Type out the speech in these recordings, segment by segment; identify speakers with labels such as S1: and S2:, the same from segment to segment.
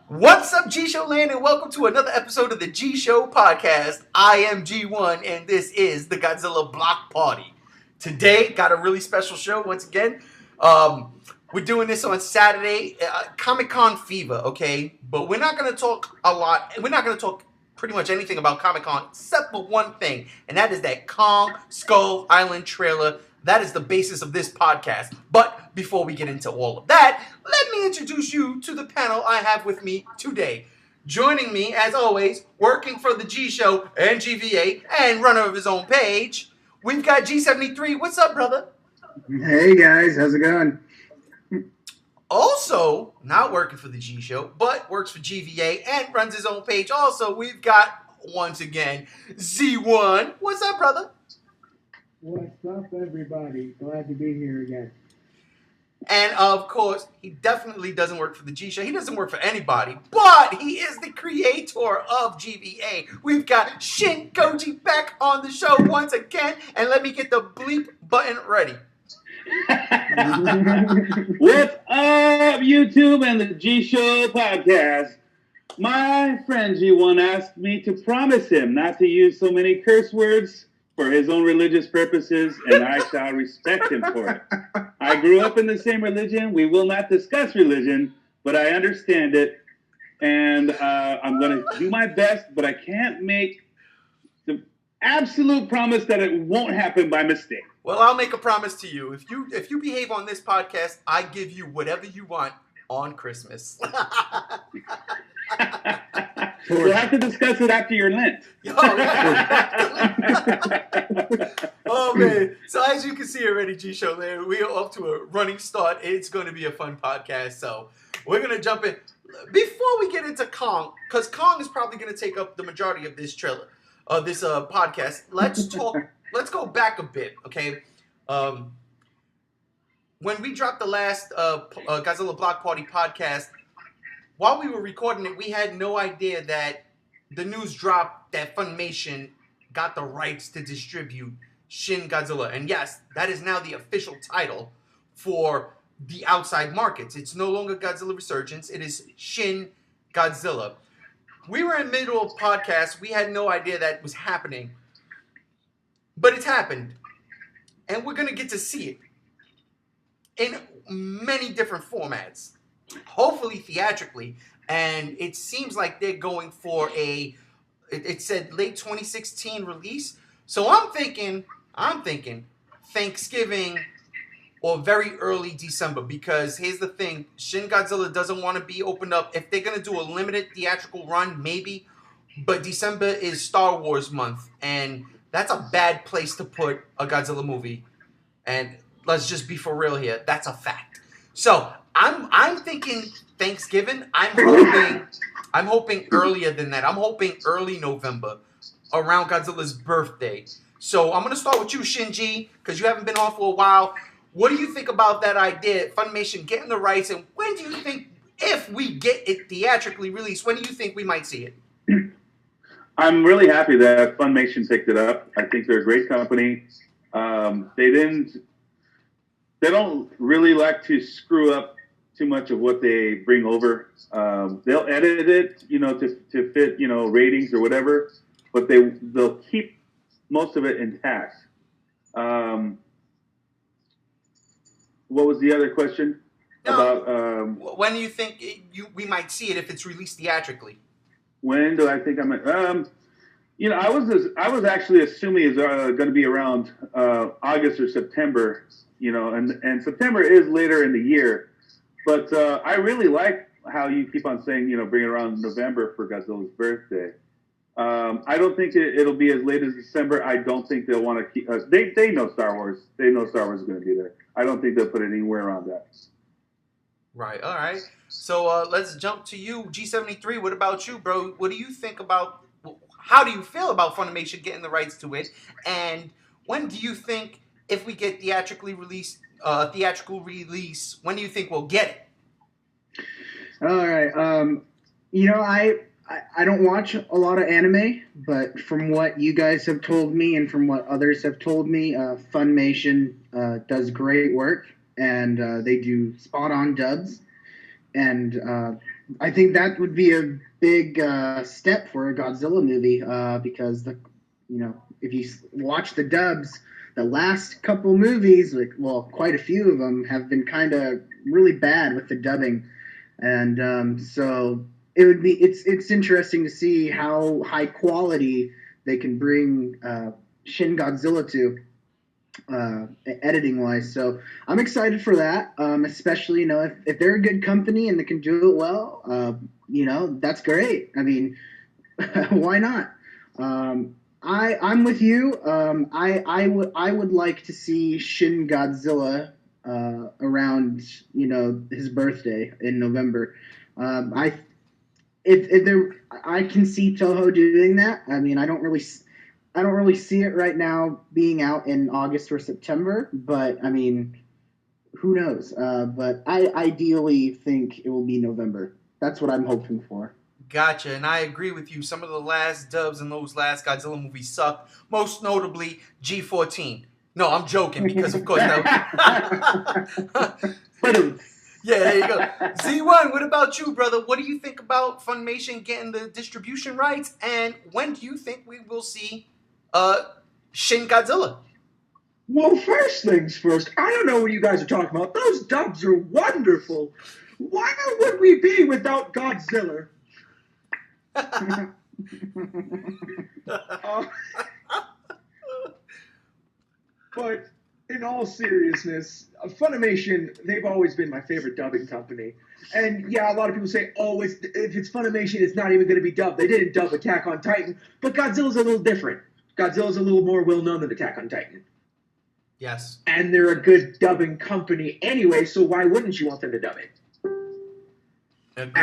S1: What's up, G Show Land, and welcome to another episode of the G Show Podcast. I am G1, and this is the Godzilla Block Party. Today, got a really special show once again. We're doing this on Saturday, Comic-Con fever, okay? But we're not going to talk a lot. We're not going to talk pretty much anything about Comic-Con except for one thing, and that is that Kong Skull Island trailer. That is the basis of this podcast. But before we get into all of that, let me introduce you to the panel I have with me today. Joining me, as always, working for the G Show and GVA and runner of his own page, we've got G73. What's up, brother?
S2: Hey, guys. How's it going?
S1: Also, not working for the G Show, but works for GVA and runs his own page. Also, we've got, once again, Z1. What's up, brother?
S2: What's up, everybody? Glad to be here again.
S1: And, of course, he definitely doesn't work for the G Show. He doesn't work for anybody, but he is the creator of GVA. We've got Shin Godzilla back on the show once again. And let me get the bleep button ready.
S3: What's up, YouTube and the G Show Podcast? My friend G1 asked me to promise him not to use so many curse words for his own religious purposes, and I shall respect him for it. I grew up in the same religion. We will not discuss religion, but I understand it, and I'm going to do my best, but I can't make the absolute promise that it won't happen by mistake.
S1: Well, I'll make a promise to you. If you behave on this podcast, I give you whatever you want on Christmas.
S3: We'll have to discuss it after your Lent.
S1: Oh, man. So as you can see already, G-Show Land, we are off to a running start. It's going to be a fun podcast. So we're going to jump in. Before we get into Kong, because Kong is probably going to take up the majority of this trailer, this podcast, let's go back a bit, okay? When we dropped the last Godzilla Block Party podcast, while we were recording it, we had no idea that the news dropped that Funimation got the rights to distribute Shin Godzilla. And yes, that is now the official title for the outside markets. It's no longer Godzilla Resurgence. It is Shin Godzilla. We were in the middle of podcast. We had no idea that was happening. But it's happened. And we're going to get to see it in many different formats. Hopefully theatrically, and it seems like they're going for it said late 2016 release. So I'm thinking Thanksgiving or very early December, because here's the thing, Shin Godzilla doesn't want to be opened up. If they're going to do a limited theatrical run, maybe, but December is Star Wars month, and that's a bad place to put a Godzilla movie. And let's just be for real here, that's a fact. So I'm thinking Thanksgiving. I'm hoping earlier than that. I'm hoping early November, around Godzilla's birthday. So I'm gonna start with you, Shinji, because you haven't been on for a while. What do you think about that idea, Funimation getting the rights, and when do you think, if we get it theatrically released, when do you think we might see it?
S3: I'm really happy that Funimation picked it up. I think they're a great company. They don't really like to screw up too much of what they bring over. They'll edit it, to fit, ratings or whatever, but they'll keep most of it intact. What was the other question? About
S1: when do you think we might see it if it's released theatrically?
S3: When do I think I might? I was actually assuming it's going to be around August or September. And September is later in the year. But I really like how you keep on saying, bring it around November for Godzilla's birthday. I don't think it'll be as late as December. I don't think they'll want to keep... They know Star Wars. They know Star Wars is going to be there. I don't think they'll put it anywhere around that.
S1: Right, all right. So let's jump to you, G73. What about you, bro? What do you think about... How do you feel about Funimation getting the rights to it? And when do you think, if we get theatrical release, when do you think we'll get it?
S2: All right. I don't watch a lot of anime, but from what you guys have told me and from what others have told me, Funimation does great work, and they do spot-on dubs. And I think that would be a big step for a Godzilla movie because if you watch the dubs, the last couple movies, quite a few of them have been kind of really bad with the dubbing, and so it's interesting to see how high quality they can bring Shin Godzilla to. Editing wise, so I'm excited for that. Especially, if they're a good company and they can do it well, that's great. I mean, why not? I'm with you. I would like to see Shin Godzilla around his birthday in November. I can see Toho doing that. I mean, I don't really see it right now being out in August or September, but I mean, who knows? But I ideally think it will be November. That's what I'm hoping for.
S1: Gotcha, and I agree with you. Some of the last dubs in those last Godzilla movies sucked. Most notably, G14. No, I'm joking because of course that. Yeah, there you go. Z1, what about you, brother? What do you think about Funimation getting the distribution rights, and when do you think we will see Shin Godzilla?
S4: Well, first things first, I don't know what you guys are talking about. Those dubs are wonderful. Why would we be without Godzilla? But in all seriousness, Funimation, they've always been my favorite dubbing company. And yeah, a lot of people say, oh, if it's Funimation, it's not even going to be dubbed. They didn't dub Attack on Titan, but Godzilla's a little different. Godzilla's a little more well-known than Attack on Titan.
S1: Yes.
S4: And they're a good dubbing company anyway, so why wouldn't you want them to dub it?
S1: Agreed.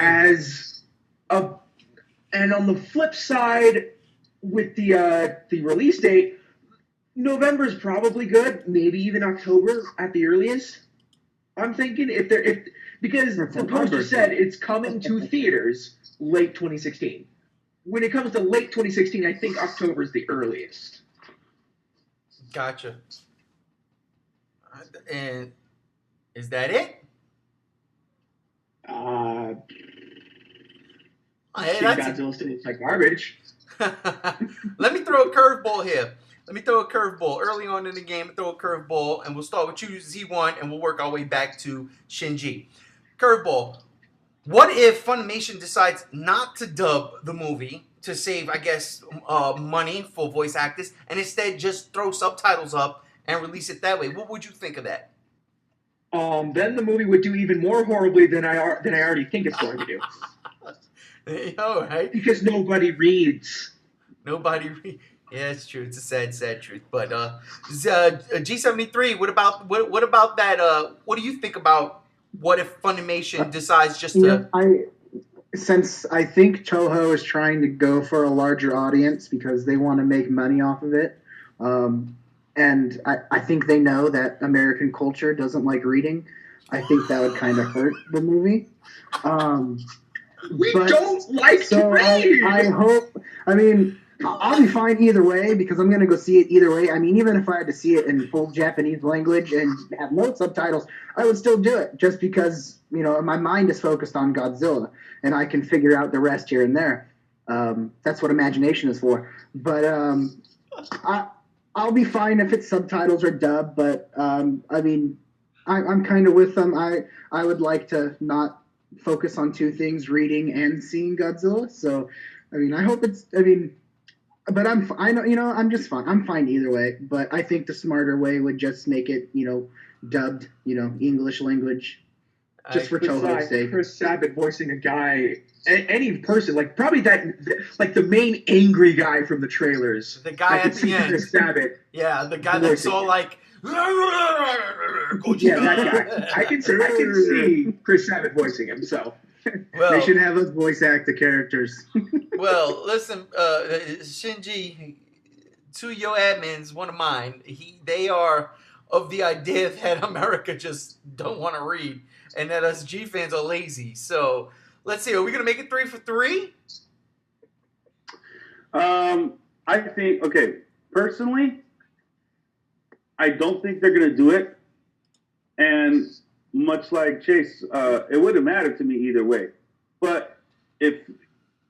S4: And on the flip side, with the release date, November's probably good, maybe even October at the earliest. I'm thinking because the poster said it's coming to theaters late 2016. When it comes to late 2016, I think October is the earliest.
S1: Gotcha. And is that it?
S4: Godzilla still looks like garbage.
S1: Let me throw a curveball here. Early on in the game, throw a curveball, and we'll start with you, Z1, and we'll work our way back to Shinji. Curveball. What if Funimation decides not to dub the movie to save, I guess, money for voice actors, and instead just throw subtitles up and release it that way? What would you think of that?
S4: Then the movie would do even more horribly than I already think it's going to do.
S1: All right.
S4: Because nobody reads.
S1: Yeah, it's true. It's a sad truth. But G73, what about that? What do you think about what if Funimation decides just to?
S2: Since I think Toho is trying to go for a larger audience because they want to make money off of it, and I think they know that American culture doesn't like reading. I think that would kind of hurt the movie.
S4: We don't like to read.
S2: I hope. I mean, I'll be fine either way because I'm going to go see it either way. I mean, even if I had to see it in full Japanese language and have no subtitles, I would still do it just because, my mind is focused on Godzilla and I can figure out the rest here and there. That's what imagination is for. But I'll be fine if it's subtitles or dub, but I mean, I'm kind of with them. I would like to not focus on two things, reading and seeing Godzilla. So, I mean, I hope it's, but I'm just fine. I'm fine either way, but I think the smarter way would just make it, dubbed, English language, just for Toho's sake.
S4: Chris Sabat voicing a guy, any person, like probably the main angry guy from the trailers.
S1: The guy at the end.
S4: Chris Sabat.
S1: Yeah, the guy that's all like.
S4: Yeah, that guy. I can see Chris Sabat voicing him. So.
S2: Well, they should have us voice act the characters.
S1: Well, listen, Shinji, two of your admins, one of mine, they are of the idea that America just don't want to read and that us G fans are lazy. So let's see, are we going to make it 3 for 3?
S3: I think, personally, I don't think they're going to do it. And much like Chase, it wouldn't matter to me either way. But if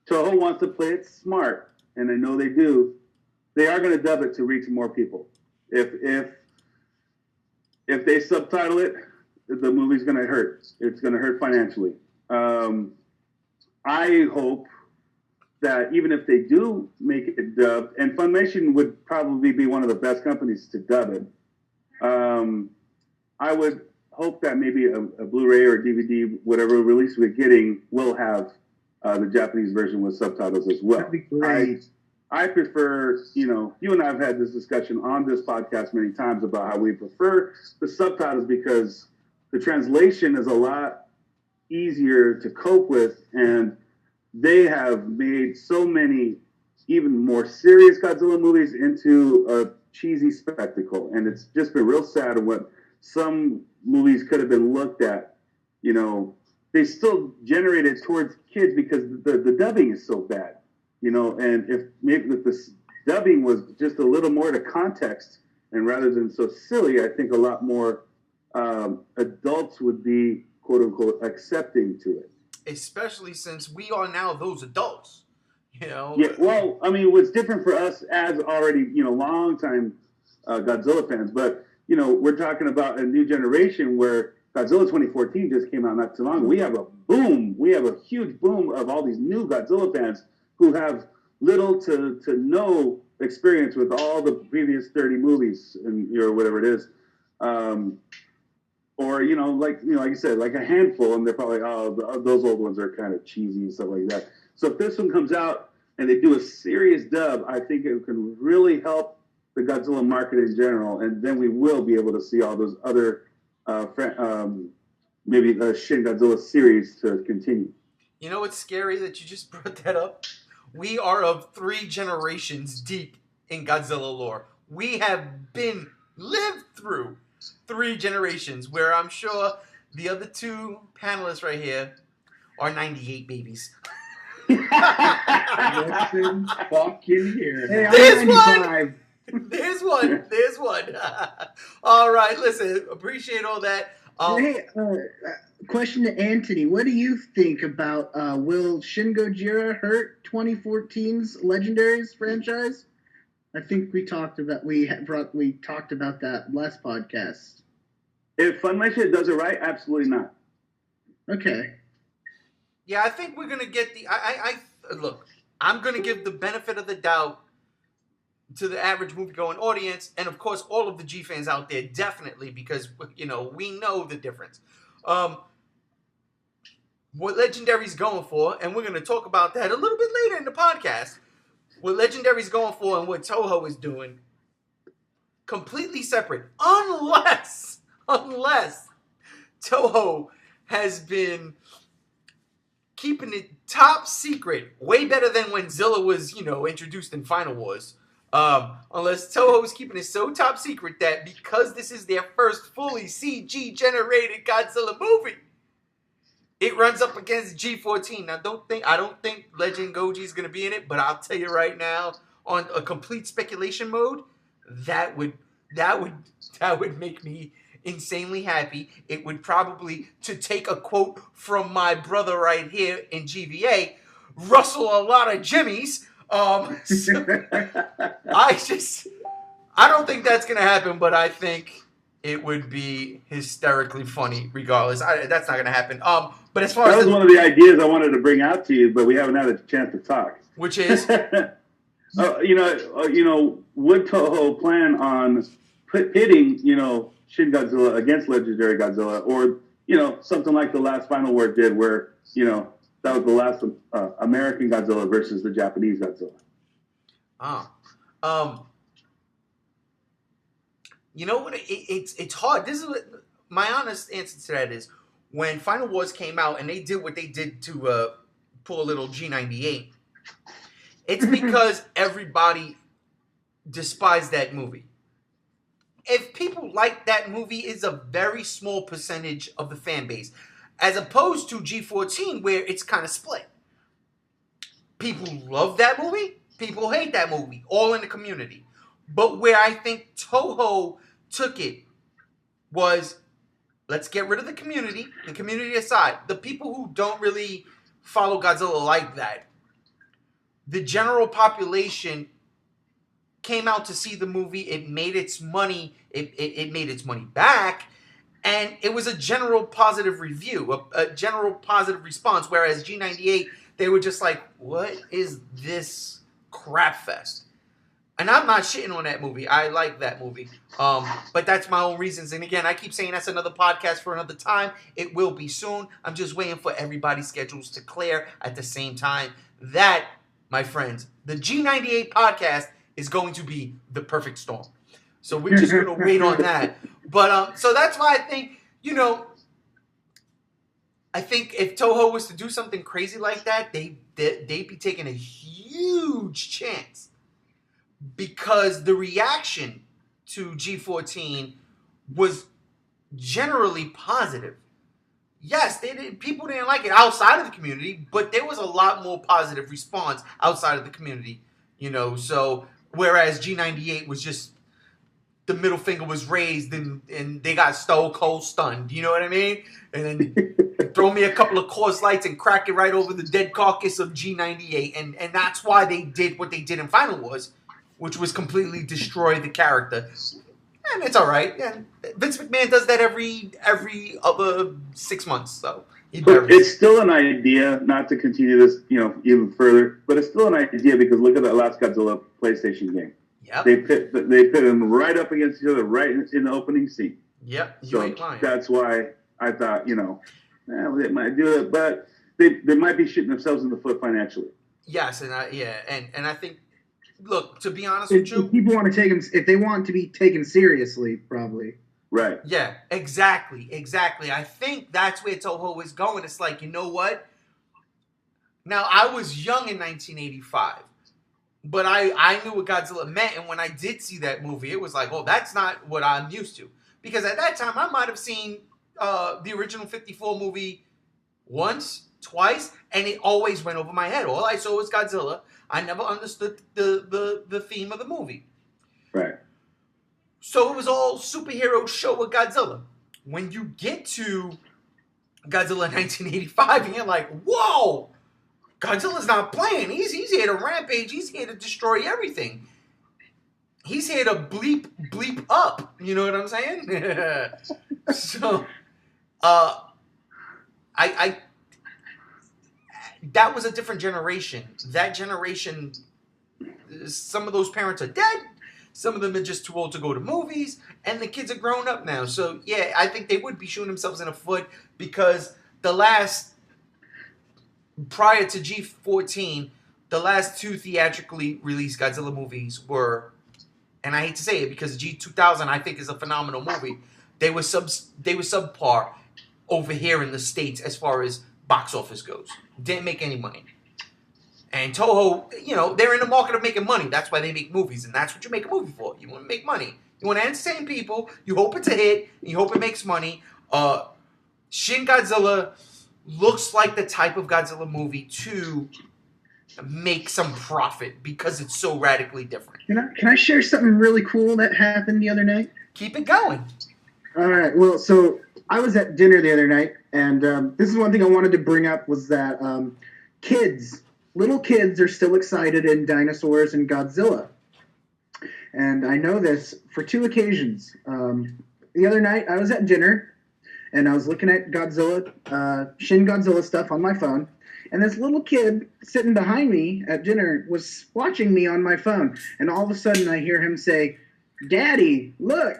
S3: Toho wants to play it smart, and I know they do, they are going to dub it to reach more people. If they subtitle it, the movie's going to hurt. It's going to hurt financially. I hope that even if they do make it dubbed, and Funimation would probably be one of the best companies to dub it, I would hope that maybe a Blu-ray or DVD, whatever release we're getting, will have the Japanese version with subtitles as well.
S2: That'd be great.
S3: I prefer, you and I have had this discussion on this podcast many times about how we prefer the subtitles because the translation is a lot easier to cope with, and they have made so many even more serious Godzilla movies into a cheesy spectacle, and it's just been real sad what some movies could have been looked at. They still generated towards kids because the dubbing is so bad. And if this dubbing was just a little more to context and rather than so silly, I think a lot more adults would be, quote unquote, accepting to it.
S1: Especially since we are now those adults,
S3: Yeah, well, I mean, what's different for us as already, long time Godzilla fans, but, we're talking about a new generation where Godzilla 2014 just came out not too long. We have a boom. We have a huge boom of all these new Godzilla fans who have little to no experience with all the previous 30 movies or whatever it is. Or, like you said, like a handful, and they're probably, those old ones are kind of cheesy and stuff like that. So if this one comes out and they do a serious dub, I think it can really help the Godzilla market in general, and then we will be able to see all those other, maybe the Shin Godzilla series to continue.
S1: You know what's scary that you just brought that up? We are of 3 generations deep in Godzilla lore. We have lived through 3 generations, where I'm sure the other 2 panelists right here are 98 babies.
S4: Listen fucking here.
S2: Hey,
S1: There's
S2: I'm
S1: one!
S2: 95.
S1: There's one. All right, listen, appreciate all that.
S2: Hey, question to Anthony. What do you think about will Shin Gojira hurt 2014's Legendaries franchise? I think we talked about that last podcast.
S3: If Funimation does it right, absolutely not.
S2: Okay.
S1: Yeah, I think we're gonna get the. Look. I'm gonna give the benefit of the doubt to the average movie-going audience, and of course, all of the G fans out there, definitely, because we know the difference. What Legendary's going for, and we're gonna talk about that a little bit later in the podcast. What Legendary's going for and what Toho is doing, completely separate, unless Toho has been keeping it top secret, way better than when Zilla was, introduced in Final Wars. Unless Toho is keeping it so top secret that because this is their first fully CG-generated Godzilla movie, it runs up against G14. Now, I don't think Legend Goji is going to be in it, but I'll tell you right now, on a complete speculation mode, that would make me insanely happy. It would probably, to take a quote from my brother right here in GVA, rustle a lot of jimmies. I don't think that's going to happen, but I think it would be hysterically funny regardless. That's not going to happen. But as far
S3: that
S1: as
S3: was one of the ideas I wanted to bring out to you, but we haven't had a chance to talk.
S1: Which is,
S3: would Toho plan on pitting, Shin Godzilla against Legendary Godzilla, or something like the last Final War did, where that was the last American Godzilla versus the Japanese Godzilla.
S1: You know what? It's hard. This is my honest answer to that is when Final Wars came out and they did what they did to pull a little G98. It's because everybody despised that movie. If people like that movie, it's a very small percentage of the fan base, as opposed to G14, where it's kind of split. People love that movie. People hate that movie. All in the community. But where I think Toho took it was, let's get rid of the community aside. The people who don't really follow Godzilla like that. The general population came out to see the movie. It made its money. It made its money back. And it was a general positive review, a general positive response. Whereas G98, they were just like, what is this crap fest? And I'm not shitting on that movie. I like that movie. But that's my own reasons. And again, I keep saying that's another podcast for another time. It will be soon. I'm just waiting for everybody's schedules to clear at the same time. That, my friends, the G98 podcast is going to be the perfect storm. So we're just going to wait on that. But so that's why I think, I think if Toho was to do something crazy like that, they'd be taking a huge chance. Because the reaction to G14 was generally positive. Yes, people didn't like it outside of the community, but there was a lot more positive response outside of the community. So whereas G98 was just, the middle finger was raised and they got stone cold stunned. You know what I mean? And then throw me a couple of Coors Lights and crack it right over the dead carcass of G98. And that's why they did what they did in Final Wars, which was completely destroy the character. And it's all right. And Vince McMahon does that every other 6 months. So
S3: but it's still an idea, not to continue this, even further. But it's still an idea because look at that last Godzilla PlayStation game.
S1: Yep.
S3: They pit them right up against each other, right in the opening scene.
S1: Yep. You
S3: So
S1: ain't lying.
S3: that's why I thought, they might do it, but they might be shooting themselves in the foot financially.
S1: Yes, and I think. Look, to be honest with you,
S2: if people want to take them, if they want to be taken seriously, probably.
S3: Right.
S1: Yeah, exactly. I think that's where Toho is going. It's like, you know what? Now, I was young in 1985, but I knew what Godzilla meant, and when I did see that movie, it was like, oh, that's not what I'm used to. Because at that time, I might have seen the original 54 movie once, twice, and it always went over my head. All I saw was Godzilla. I never understood the theme of the movie.
S3: Right.
S1: So it was all superhero show with Godzilla. When you get to Godzilla 1985, and you're like, whoa! Godzilla's not playing. He's here to rampage. He's here to destroy everything. He's here to bleep up. You know what I'm saying? So, I that was a different generation. That generation, some of those parents are dead. Some of them are just too old to go to movies. And the kids are grown up now. So, yeah, I think they would be shooting themselves in the foot because prior to G14, the last two theatrically released Godzilla movies were, and I hate to say it because G2000 I think is a phenomenal movie. They were subpar over here in the States as far as box office goes. Didn't make any money. And Toho, they're in the market of making money. That's why they make movies, and that's what you make a movie for. You want to make money. You want to entertain people. You hope it's a hit. And you hope it makes money. Shin Godzilla looks like the type of Godzilla movie to make some profit because it's so radically different.
S2: Can I share something really cool that happened the other night?
S1: Keep it going.
S2: All right. Well, so I was at dinner the other night, and this is one thing I wanted to bring up was that little kids are still excited in dinosaurs and Godzilla. And I know this for two occasions. The other night, I was at dinner, and I was looking at Shin Godzilla stuff on my phone, and this little kid sitting behind me at dinner was watching me on my phone, and all of a sudden I hear him say, "Daddy, look,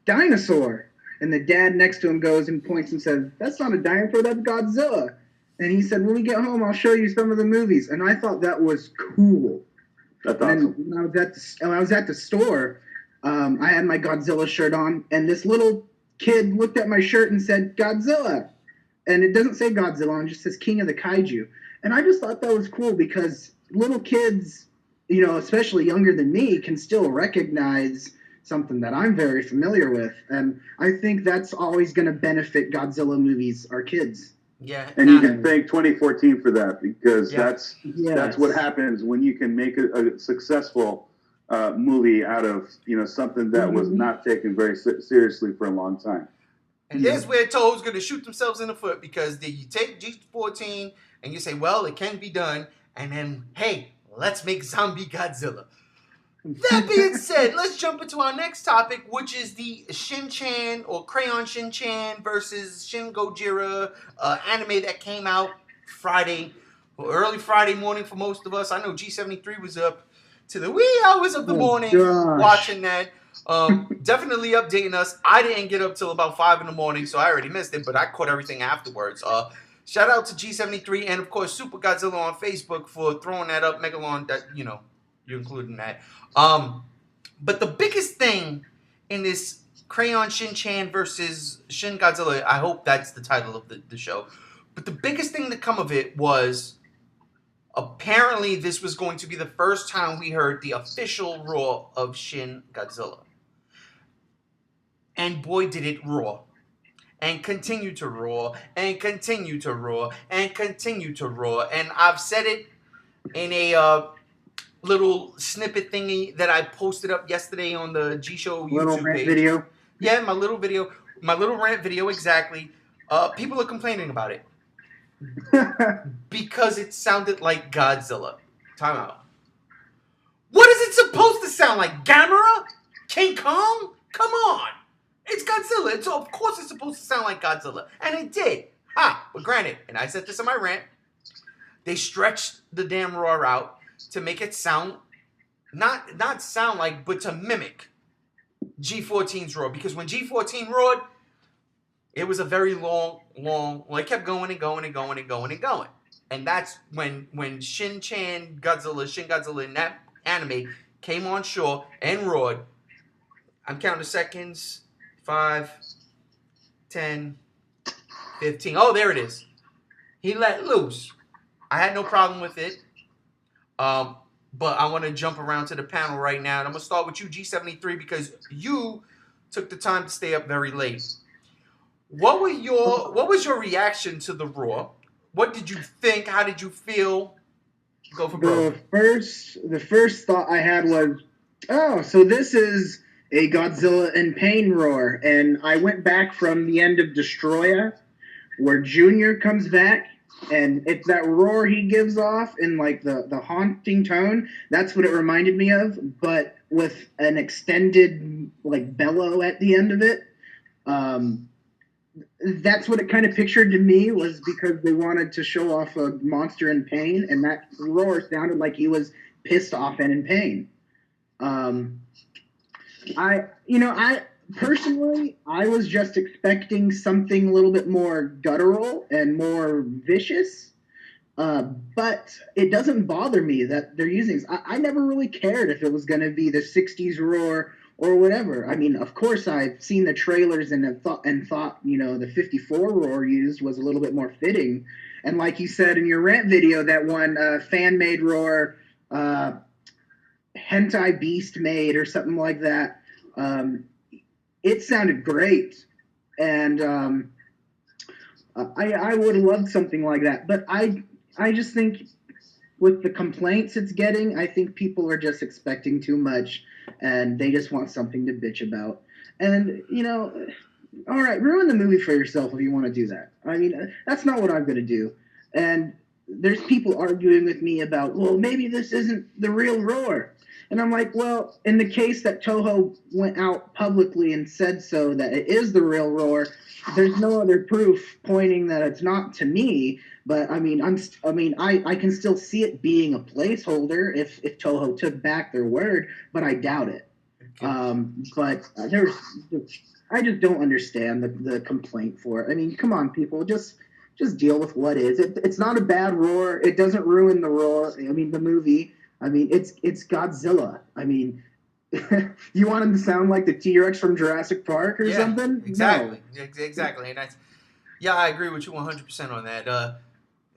S2: dinosaur." And the dad next to him goes and points and says, "That's not a dinosaur, that's Godzilla." And he said, "When we get home, I'll show you some of the movies." And I thought that was cool.
S3: That's awesome.
S2: And when I was at the store, I had my Godzilla shirt on, and this little kid looked at my shirt and said, "Godzilla." And it doesn't say Godzilla, it just says King of the Kaiju. And I just thought that was cool because little kids, especially younger than me, can still recognize something that I'm very familiar with. And I think that's always going to benefit Godzilla movies, our kids.
S1: Yeah.
S3: And you can thank 2014 for that because
S2: Yes.
S3: that's what happens when you can make a successful movie out of something that was not taken very seriously for a long time.
S1: And here's where Toho's going to shoot themselves in the foot because you take G14, and you say, well, it can be done, and then, hey, let's make Zombie Godzilla. That being said, let's jump into our next topic, which is the Shin-Chan or Crayon Shin-Chan versus Shin Gojira anime that came out Friday, or early Friday morning for most of us. I know G73 was up to the wee hours of the morning watching that. Definitely updating us. I didn't get up till about 5 in the morning, so I already missed it, but I caught everything afterwards. Shout out to G73 and, of course, Super Godzilla on Facebook for throwing that up. Megalon, that, you know, you're including that. But the biggest thing in this Crayon Shin-Chan versus Shin Godzilla, I hope that's the title of the show, but the biggest thing to come of it was apparently this was going to be the first time we heard the official roar of Shin Godzilla. And boy, did it roar. And continue to roar, and continue to roar, and continue to roar. And I've said it in a little snippet thingy that I posted up yesterday on the G Show YouTube
S2: little rant
S1: page.
S2: video.
S1: Yeah, my little rant video, exactly. People are complaining about it because it sounded like Godzilla. Time out. What is it supposed to sound like? Gamera? King Kong? Come on. It's Godzilla. Of course it's supposed to sound like Godzilla. And it did. But granted, and I said this in my rant, they stretched the damn roar out to make it sound, not sound like, but to mimic G14's roar. Because when G14 roared, it was a very long, well, it kept going and going and going and going and going. And that's when Shin Godzilla in that anime came on shore and roared. I'm counting the seconds. 5, 10, 15. Oh, there it is. He let loose. I had no problem with it. But I want to jump around to the panel right now. And I'm going to start with you, G73, because you took the time to stay up very late. What was your reaction to the roar? What did you think? How did you feel? Go for broke.
S2: The first thought I had was, oh, so this is a Godzilla in pain roar. And I went back from the end of Destroya, where Junior comes back, and it's that roar he gives off in like the haunting tone. That's what it reminded me of, but with an extended like bellow at the end of it. That's what it kind of pictured to me, was because they wanted to show off a monster in pain, and that roar sounded like he was pissed off and in pain. I personally, I was just expecting something a little bit more guttural and more vicious, but it doesn't bother me that they're using this. I never really cared if it was going to be the 60s roar or whatever. I mean, of course, I've seen the trailers and thought, the 54 roar used was a little bit more fitting. And like you said in your rant video, that one fan-made roar, Hentai Beast made or something like that, it sounded great. And I would have loved something like that. But I just think with the complaints it's getting, I think people are just expecting too much, and they just want something to bitch about. And, all right, ruin the movie for yourself if you want to do that. I mean, that's not what I'm going to do. And there's people arguing with me about, well, maybe this isn't the real roar. And I'm like, well, in the case that Toho went out publicly and said so, that it is the real roar, there's no other proof pointing that it's not to me. But I mean, I can still see it being a placeholder if Toho took back their word, but I doubt it. But I just don't understand the complaint for it. I mean, come on, people, just deal with what is. It's not a bad roar. It doesn't ruin the roar. I mean, the movie. I mean, it's Godzilla. I mean, you want him to sound like the T-Rex from Jurassic Park or something?
S1: Exactly.
S2: No.
S1: Exactly. And I agree with you 100% on that.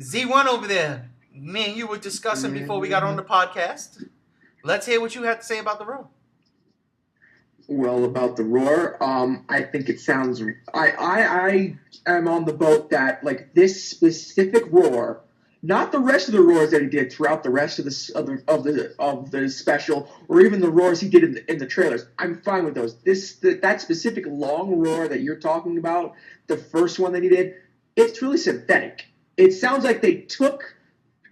S1: Z1 over there, me and you were discussing before we got on the podcast. Let's hear what you have to say about the roar.
S5: Well, about the roar, I think it sounds. I am on the boat that like this specific roar, not the rest of the roars that he did throughout the rest of the special, or even the roars he did in the trailers. I'm fine with those. That specific long roar that you're talking about, the first one that he did, it's really synthetic. it sounds like they took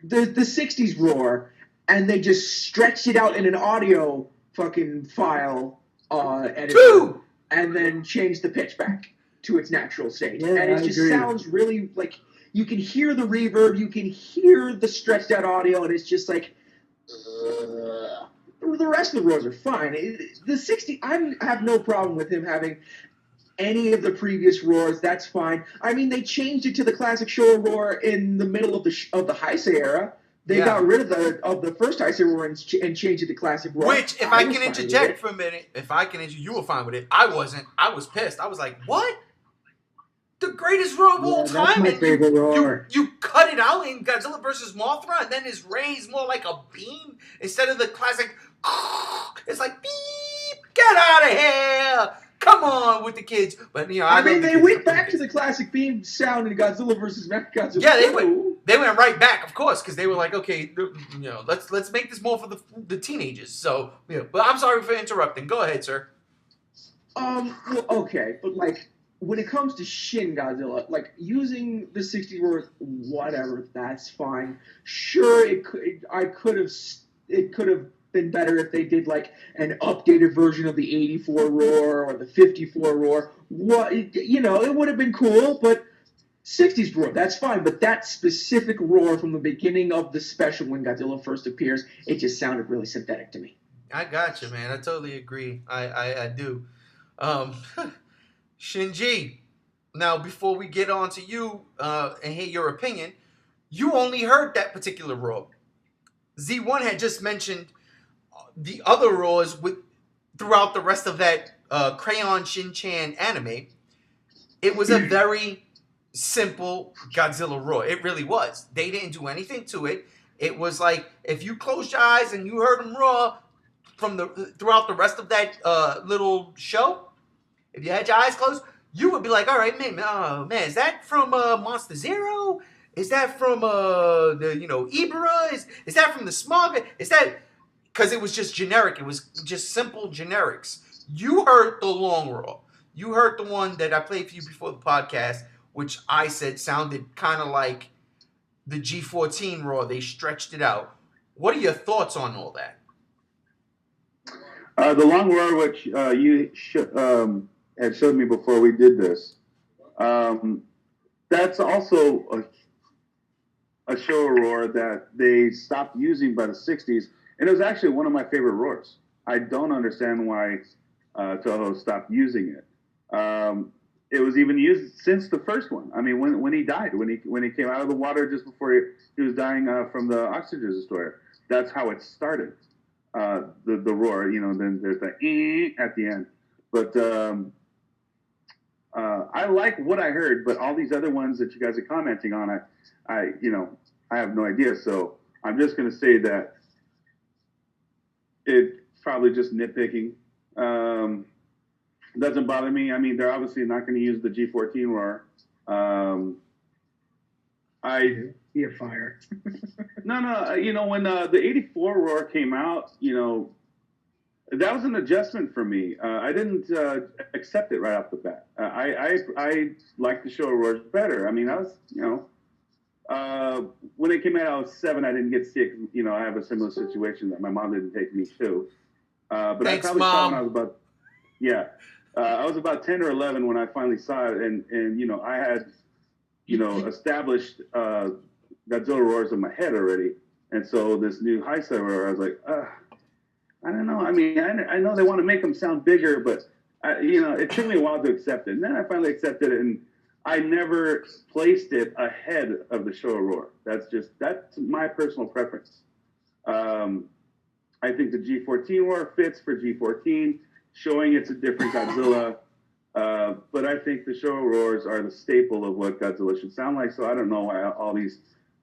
S5: the 60s roar and they just stretched it out in an audio fucking file editor and then changed the pitch back to its natural state.
S2: Yeah,
S5: and it just sounds really like you can hear the reverb, you can hear the stretched out audio, and it's just like the rest of the roars are fine. The 60, I have no problem with him having any of the previous roars. That's fine. I mean, they changed it to the classic Showa roar in the middle of the Heisei era. They got rid of the first Heisei roar and changed it to classic roar.
S1: Which, if I can interject for a minute, you were fine with it. I wasn't. I was pissed. I was like, what? The greatest roar of all time.
S2: That's my favorite roar.
S1: You cut it out in Godzilla vs. Mothra, and then his ray is more like a beam instead of the classic. It's like beep. Get out of here. Come on with the kids. But
S5: I mean, they went back to the classic beam sound in Godzilla vs. Mechagodzilla.
S1: Yeah, they went right back, of course, because they were like, okay, let's make this more for the teenagers. So, but I'm sorry for interrupting. Go ahead, sir.
S5: Well, okay, but like when it comes to Shin Godzilla, like using the 60 roars, whatever, that's fine. Sure, it could have been better if they did like an updated version of the 84 roar or the 54 roar. It would have been cool, but 60s roar, that's fine. But that specific roar from the beginning of the special when Godzilla first appears, it just sounded really synthetic to me.
S1: I got you, man. I totally agree. I do. Shinji, now before we get on to you and hear your opinion, you only heard that particular roar. Z1 had just mentioned the other roars throughout the rest of that Crayon Shin-chan anime. It was a very simple Godzilla roar. It really was. They didn't do anything to it. It was like if you closed your eyes and you heard him roar throughout the rest of that little show, if you had your eyes closed, you would be like, all right, man, is that from Monster Zero? Is that from Ibera? Is that from the Smog? Is that because it was just generic? It was just simple generics. You heard the long roar. You heard the one that I played for you before the podcast, which I said sounded kind of like the G14 roar. They stretched it out. What are your thoughts on all that?
S3: The long roar, which you had showed me before we did this, that's also a show roar that they stopped using by the 60s, and it was actually one of my favorite roars. I don't understand why Toho stopped using it. It was even used since the first one. I mean, when he died, when he came out of the water just before he was dying from the oxygen destroyer, that's how it started. The roar, then there's the at the end. But I like what I heard, but all these other ones that you guys are commenting on, I have no idea. So I'm just going to say that it's probably just nitpicking. Doesn't bother me. I mean, they're obviously not going to use the G14 roar.
S2: Be a fire.
S3: No. When the 84 roar came out, that was an adjustment for me. I didn't accept it right off the bat. I liked the show roars better. I mean, I was, when it came out, I was 7. I didn't get sick. I have a similar situation that my mom didn't take me to. But
S1: Thanks,
S3: I probably
S1: Mom.
S3: saw when I was about, I was about 10 or 11 when I finally saw it, and I had, established Godzilla roars in my head already, and so this new Heisei roar, I was like, I don't know. I mean, I know they want to make them sound bigger, but it took me a while to accept it, and then I finally accepted it, and I never placed it ahead of the Showa roar. That's my personal preference. I think the G14 roar fits for G14, showing it's a different Godzilla. But I think the Showa roars are the staple of what Godzilla should sound like. So I don't know why all these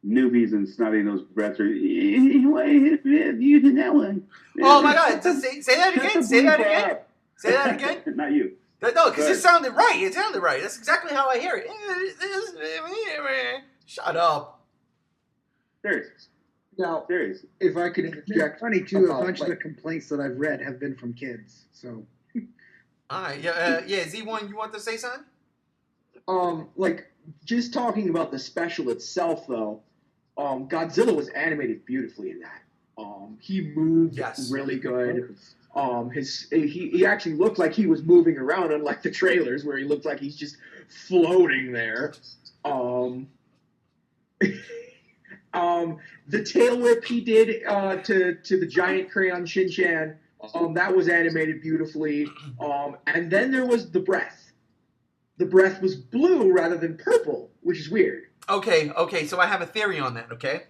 S3: newbies and snotty-nosed brats are using that one.
S1: Oh my God! Say that again. Say that again. Say that again.
S3: Not you.
S1: No, because it sounded right. It sounded right. That's exactly how I hear it. Shut up.
S3: Serious.
S2: Now,
S3: Serious.
S2: if I could interject, funny too, a bunch of the complaints that I've read have been from kids. So,
S1: all right, yeah, Z1, you want to say something?
S5: like just talking about the special itself, though, Godzilla was animated beautifully in that. He moved
S1: Yes.
S5: really good. He actually looked like he was moving around, unlike the trailers where he looked like he's just floating there. The tail whip he did to the giant crayon Shin-chan, that was animated beautifully. And then there was the breath. The breath was blue rather than purple, which is weird.
S1: Okay, so I have a theory on that, okay?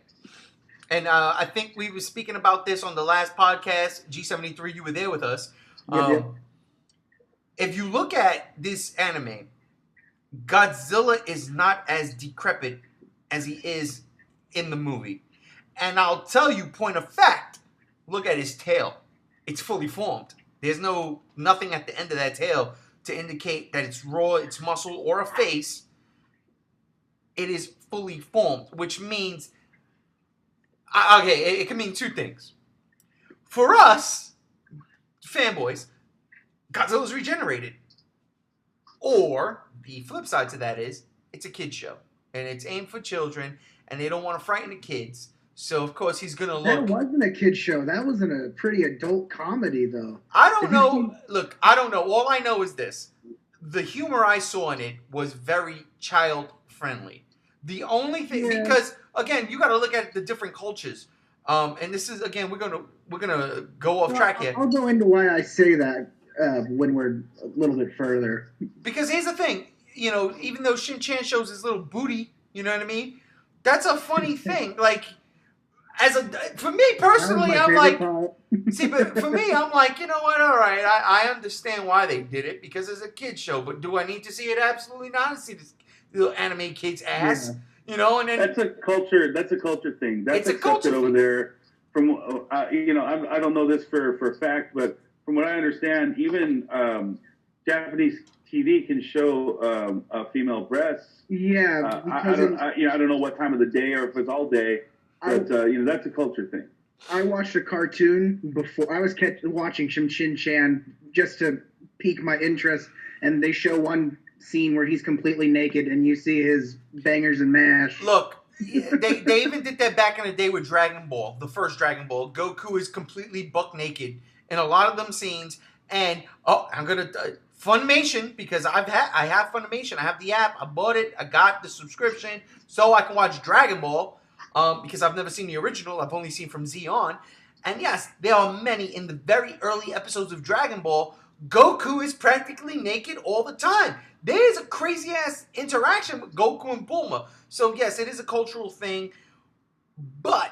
S1: And I think we were speaking about this on the last podcast, G73, you were there with us.
S2: Yeah.
S1: If you look at this anime, Godzilla is not as decrepit as he is in the movie. And I'll tell you, point of fact, look at his tail. It's fully formed. There's nothing at the end of that tail to indicate that it's raw, it's muscle, or a face. It is fully formed, which means, it can mean two things. For us, fanboys, Godzilla's regenerated. Or, the flip side to that is, it's a kid's show. And it's aimed for children, and they don't want to frighten the kids. So, of course, he's going to look...
S2: That wasn't a kid's show. That was a pretty adult comedy, though.
S1: I don't know. Look, I don't know. All I know is this. The humor I saw in it was very child-friendly. The only thing...
S2: Yeah.
S1: Because, again, you got to look at the different cultures. And this is, again, we're gonna go off track here.
S2: I'll go into why I say that when we're a little bit further.
S1: Because here's the thing. You know, even though Shin-chan shows his little booty, you know what I mean? That's a funny thing. Like... For me personally, I'm like, see, but for me, I'm like, you know what? All right, I understand why they did it because it's a kid's show. But do I need to see it? Absolutely not. To see this little anime kid's ass, you know? And then
S3: that's a culture. That's a culture thing. That's
S1: it's a culture
S3: over there. From you know, I don't know this for a fact, but from what I understand, even Japanese TV can show female breasts.
S2: Yeah,
S3: I don't know what time of the day or if it's all day. But, that's a culture thing.
S2: I watched a cartoon before. I was watching Shin-chan just to pique my interest, and they show one scene where he's completely naked, and you see his bangers and mash.
S1: Look, they even did that back in the day with Dragon Ball, the first Dragon Ball. Goku is completely buck naked in a lot of them scenes, and, I'm going to... Funimation, because I have Funimation. I have the app. I bought it. I got the subscription so I can watch Dragon Ball. Because I've never seen the original. I've only seen from Z on. And yes, there are many in the very early episodes of Dragon Ball. Goku is practically naked all the time. There is a crazy-ass interaction with Goku and Bulma. So yes, it is a cultural thing. But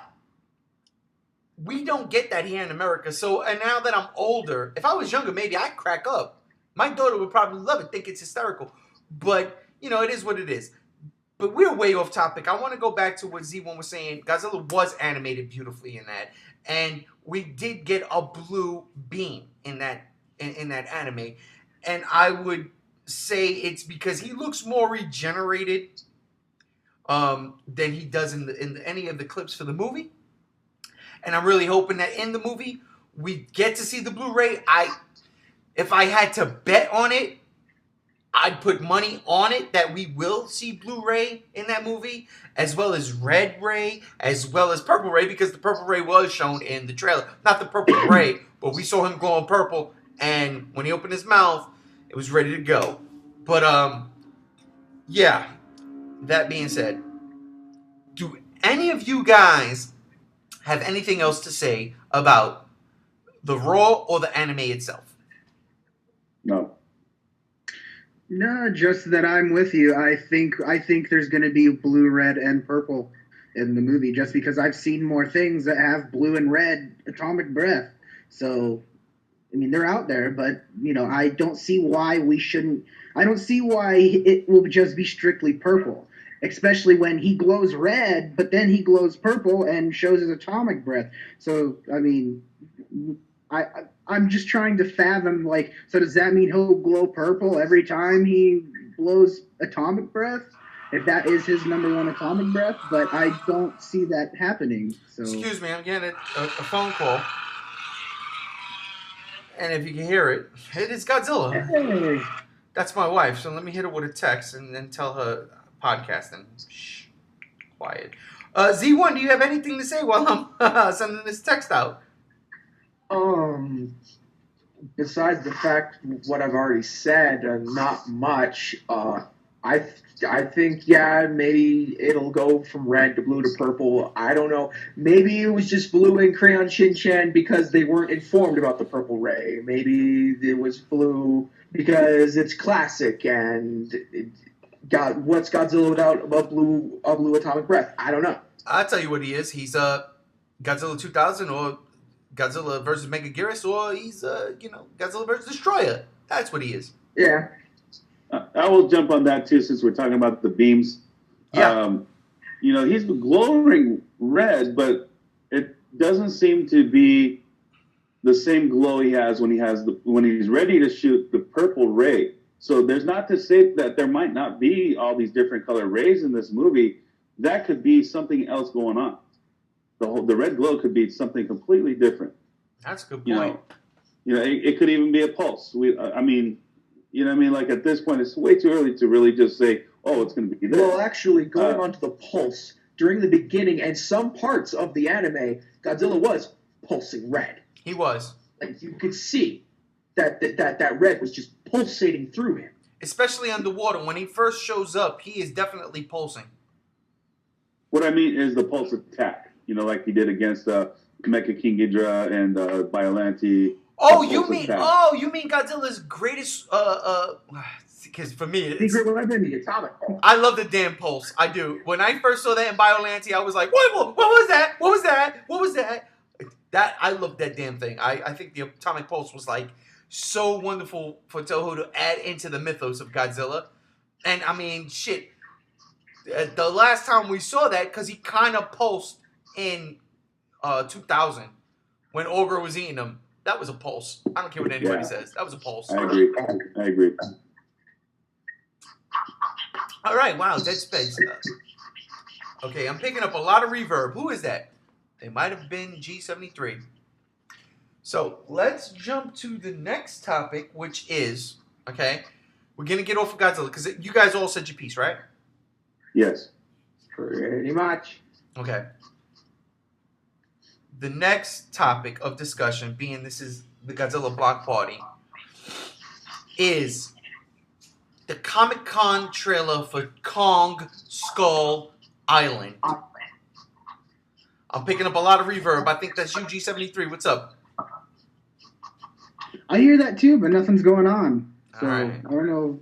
S1: we don't get that here in America. So, and now that I'm older, if I was younger, maybe I'd crack up. My daughter would probably love it, think it's hysterical. But, it is what it is. But we're way off topic. I want to go back to what Z1 was saying. Godzilla was animated beautifully in that. And we did get a blue beam in that anime. And I would say it's because he looks more regenerated than he does in any of the clips for the movie. And I'm really hoping that in the movie we get to see the Blu-ray. If I had to bet on it, I'd put money on it that we will see Blu-ray in that movie, as well as Red Ray, as well as Purple Ray, because the Purple Ray was shown in the trailer. Not the Purple Ray, but we saw him glowing purple, and when he opened his mouth, it was ready to go. But, yeah, that being said, do any of you guys have anything else to say about the Raw or the anime itself?
S3: No.
S2: No, just that I'm with you. I think there's going to be blue, red, and purple in the movie, just because I've seen more things that have blue and red atomic breath. So, I mean, they're out there, but I don't see why we shouldn't. I don't see why it will just be strictly purple, especially when he glows red, but then he glows purple and shows his atomic breath. So, I mean, I'm just trying to fathom, so does that mean he'll glow purple every time he blows atomic breath? If that is his number one atomic breath, but I don't see that happening. So
S1: excuse me, I'm getting a phone call. And if you can hear it, it is Godzilla.
S2: Hey.
S1: That's my wife, so let me hit her with a text and then tell her podcasting. Shh, quiet. Z1, do you have anything to say while I'm sending this text out?
S5: Besides the fact what I've already said, not much. I think maybe it'll go from red to blue to purple. I don't know. Maybe it was just blue in Crayon Shin-chan because they weren't informed about the purple ray. Maybe it was blue because it's classic and what's Godzilla without a blue atomic breath? I don't know.
S1: I'll tell you what he is. He's Godzilla 2000 or Godzilla versus Megaguirus, or he's Godzilla versus Destroyer. That's what he is.
S5: Yeah.
S3: I will jump on that too, since we're talking about the beams.
S1: Yeah.
S3: He's glowing red, but it doesn't seem to be the same glow he has when he's ready to shoot the purple ray. So there's not to say that there might not be all these different color rays in this movie. That could be something else going on. The red glow could be something completely different.
S1: That's a good point.
S3: It could even be a pulse. Like at this point, it's way too early to really just say, oh, it's going to be this.
S5: Well, actually, going on to the pulse, during the beginning and some parts of the anime, Godzilla was pulsing red.
S1: He was.
S5: Like, you could see that red was just pulsating through him.
S1: Especially underwater. When he first shows up, he is definitely pulsing.
S3: What I mean is the pulse attack. Like he did against Mecha King Ghidorah and Biollante.
S1: Oh, you mean Godzilla's greatest because for me it's
S5: secret weapon, the atomic pulse.
S1: I love the damn pulse. I do. When I first saw that in Biollante, I was like, what was that? What was that? What was that? I love that damn thing. I think the atomic pulse was like so wonderful for Toho to add into the mythos of Godzilla. And I mean, shit. The last time we saw that, because he kind of pulsed in 2000 when Ogre was eating him. That was a pulse. I don't care what anybody says. That was a pulse.
S3: I agree.
S1: All right. Wow. Dead Space. Okay. I'm picking up a lot of reverb. Who is that? They might have been G73. So let's jump to the next topic, which is, okay, we're going to get off of Godzilla because you guys all said your piece, right?
S3: Yes.
S5: Pretty much.
S1: Okay. The next topic of discussion, being this is the Godzilla Block Party, is the Comic-Con trailer for Kong Skull Island. I'm picking up a lot of reverb. I think that's UG73. What's up?
S2: I hear that too, but nothing's going on. So
S1: All right.
S2: I don't know.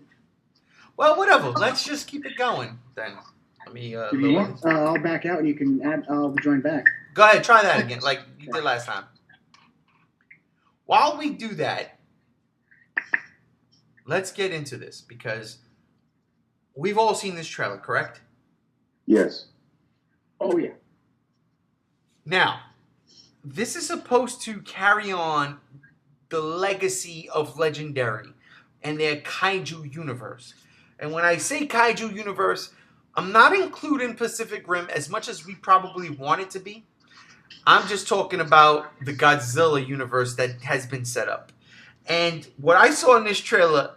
S1: Well, whatever. Let's just keep it going then. Let me.
S2: If you want, I'll back out and you can add. I'll join back.
S1: Go ahead. Try that again, like you did last time. While we do that, let's get into this because we've all seen this trailer, correct?
S3: Yes.
S5: Oh, yeah.
S1: Now, this is supposed to carry on the legacy of Legendary and their Kaiju universe. And when I say Kaiju universe, I'm not including Pacific Rim as much as we probably want it to be. I'm just talking about the Godzilla universe that has been set up. And what I saw in this trailer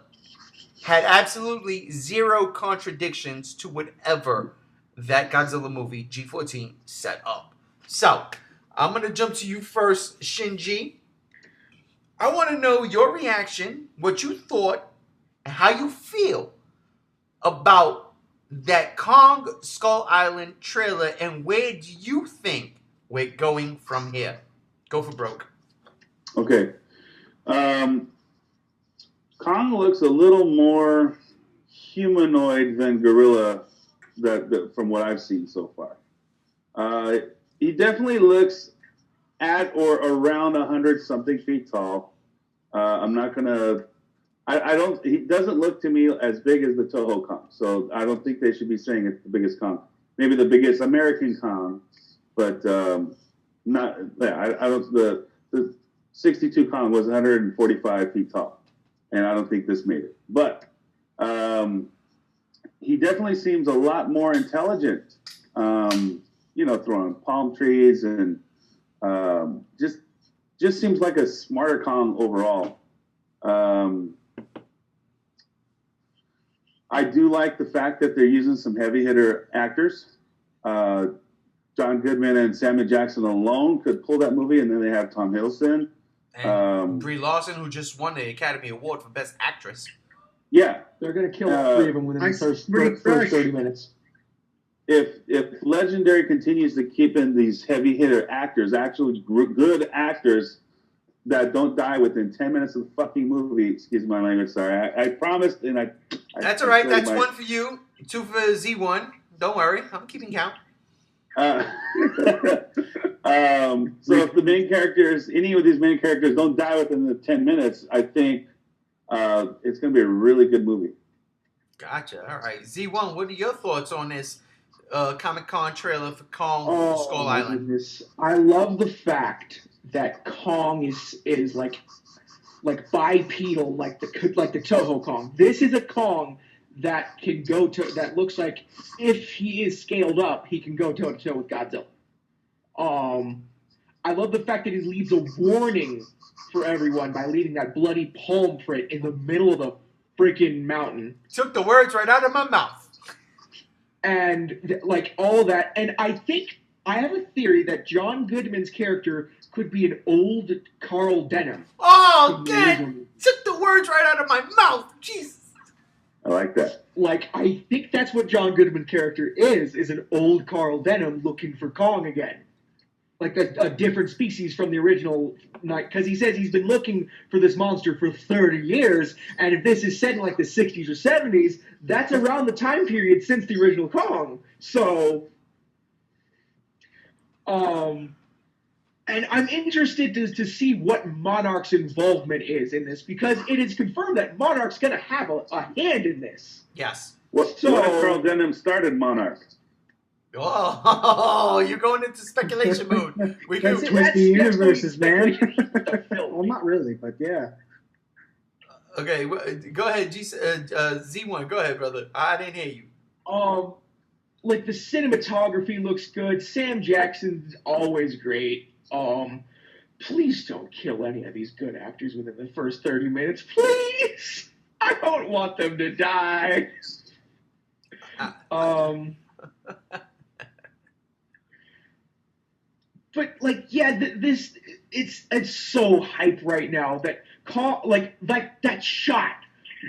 S1: had absolutely zero contradictions to whatever that Godzilla movie, G14, set up. So, I'm going to jump to you first, Shinji. I want to know your reaction, what you thought, and how you feel about that Kong Skull Island trailer, and where do you think we're going from here? Go for broke.
S3: Okay. Kong looks a little more humanoid than gorilla that from what I've seen so far. He definitely looks at or around 100-something feet tall. I'm not gonna. I don't. He doesn't look to me as big as the Toho Kong, so I don't think they should be saying it's the biggest Kong. Maybe the biggest American Kong, but not. Yeah, I don't. The 62 Kong was 145 feet tall, and I don't think this made it. But he definitely seems a lot more intelligent. Throwing palm trees and just seems like a smarter Kong overall. I do like the fact that they're using some heavy hitter actors. John Goodman and Samuel Jackson alone could pull that movie, and then they have Tom Hiddleston.
S1: And Brie Larson, who just won the Academy Award for Best Actress.
S3: Yeah.
S5: They're going to kill all three of them within the first 30 minutes.
S3: If Legendary continues to keep in these heavy hitter actors, actually good actors that don't die within 10 minutes of the fucking movie, excuse my language, sorry. I promised, and I
S1: That's all right. That's one for you, 2 for Z1. Don't worry. I'm keeping count.
S3: So if the main characters, any of these main characters don't die within the 10 minutes, I think it's going to be a really good movie.
S1: Gotcha. All right. Z1, what are your thoughts on this Comic-Con trailer for Kong Skull Island?
S5: Goodness. I love the fact that Kong is like bipedal, like the Toho Kong. This is a Kong that can go to, that looks like if he is scaled up, he can go toe to toe with Godzilla. I love the fact that he leaves a warning for everyone by leaving that bloody palm print in the middle of the freaking mountain.
S1: Took the words right out of my mouth.
S5: And like all that, and I think I have a theory that John Goodman's character could be an old Carl Denham.
S1: Oh, God! Took the words right out of my mouth. Jesus.
S3: I like that.
S5: Like, I think that's what John Goodman's character is an old Carl Denham looking for Kong again. Like a different species from the original night. Because he says he's been looking for this monster for 30 years, and if this is set in like the 60s or 70s, that's around the time period since the original Kong. So, and I'm interested to see what Monarch's involvement is in this, because it is confirmed that Monarch's going to have a hand in this.
S1: Yes.
S3: What if Carl Denham started Monarch?
S1: Oh, you're going into speculation mode. We can
S2: twist the universes, man. Well, not really, but yeah.
S1: Okay, go ahead, Z1. Go ahead, brother. I didn't hear you.
S5: Like the cinematography looks good. Sam Jackson's always great. Please don't kill any of these good actors within the first 30 minutes, please. I don't want them to die. But like, yeah, it's so hype right now that Kong, like that shot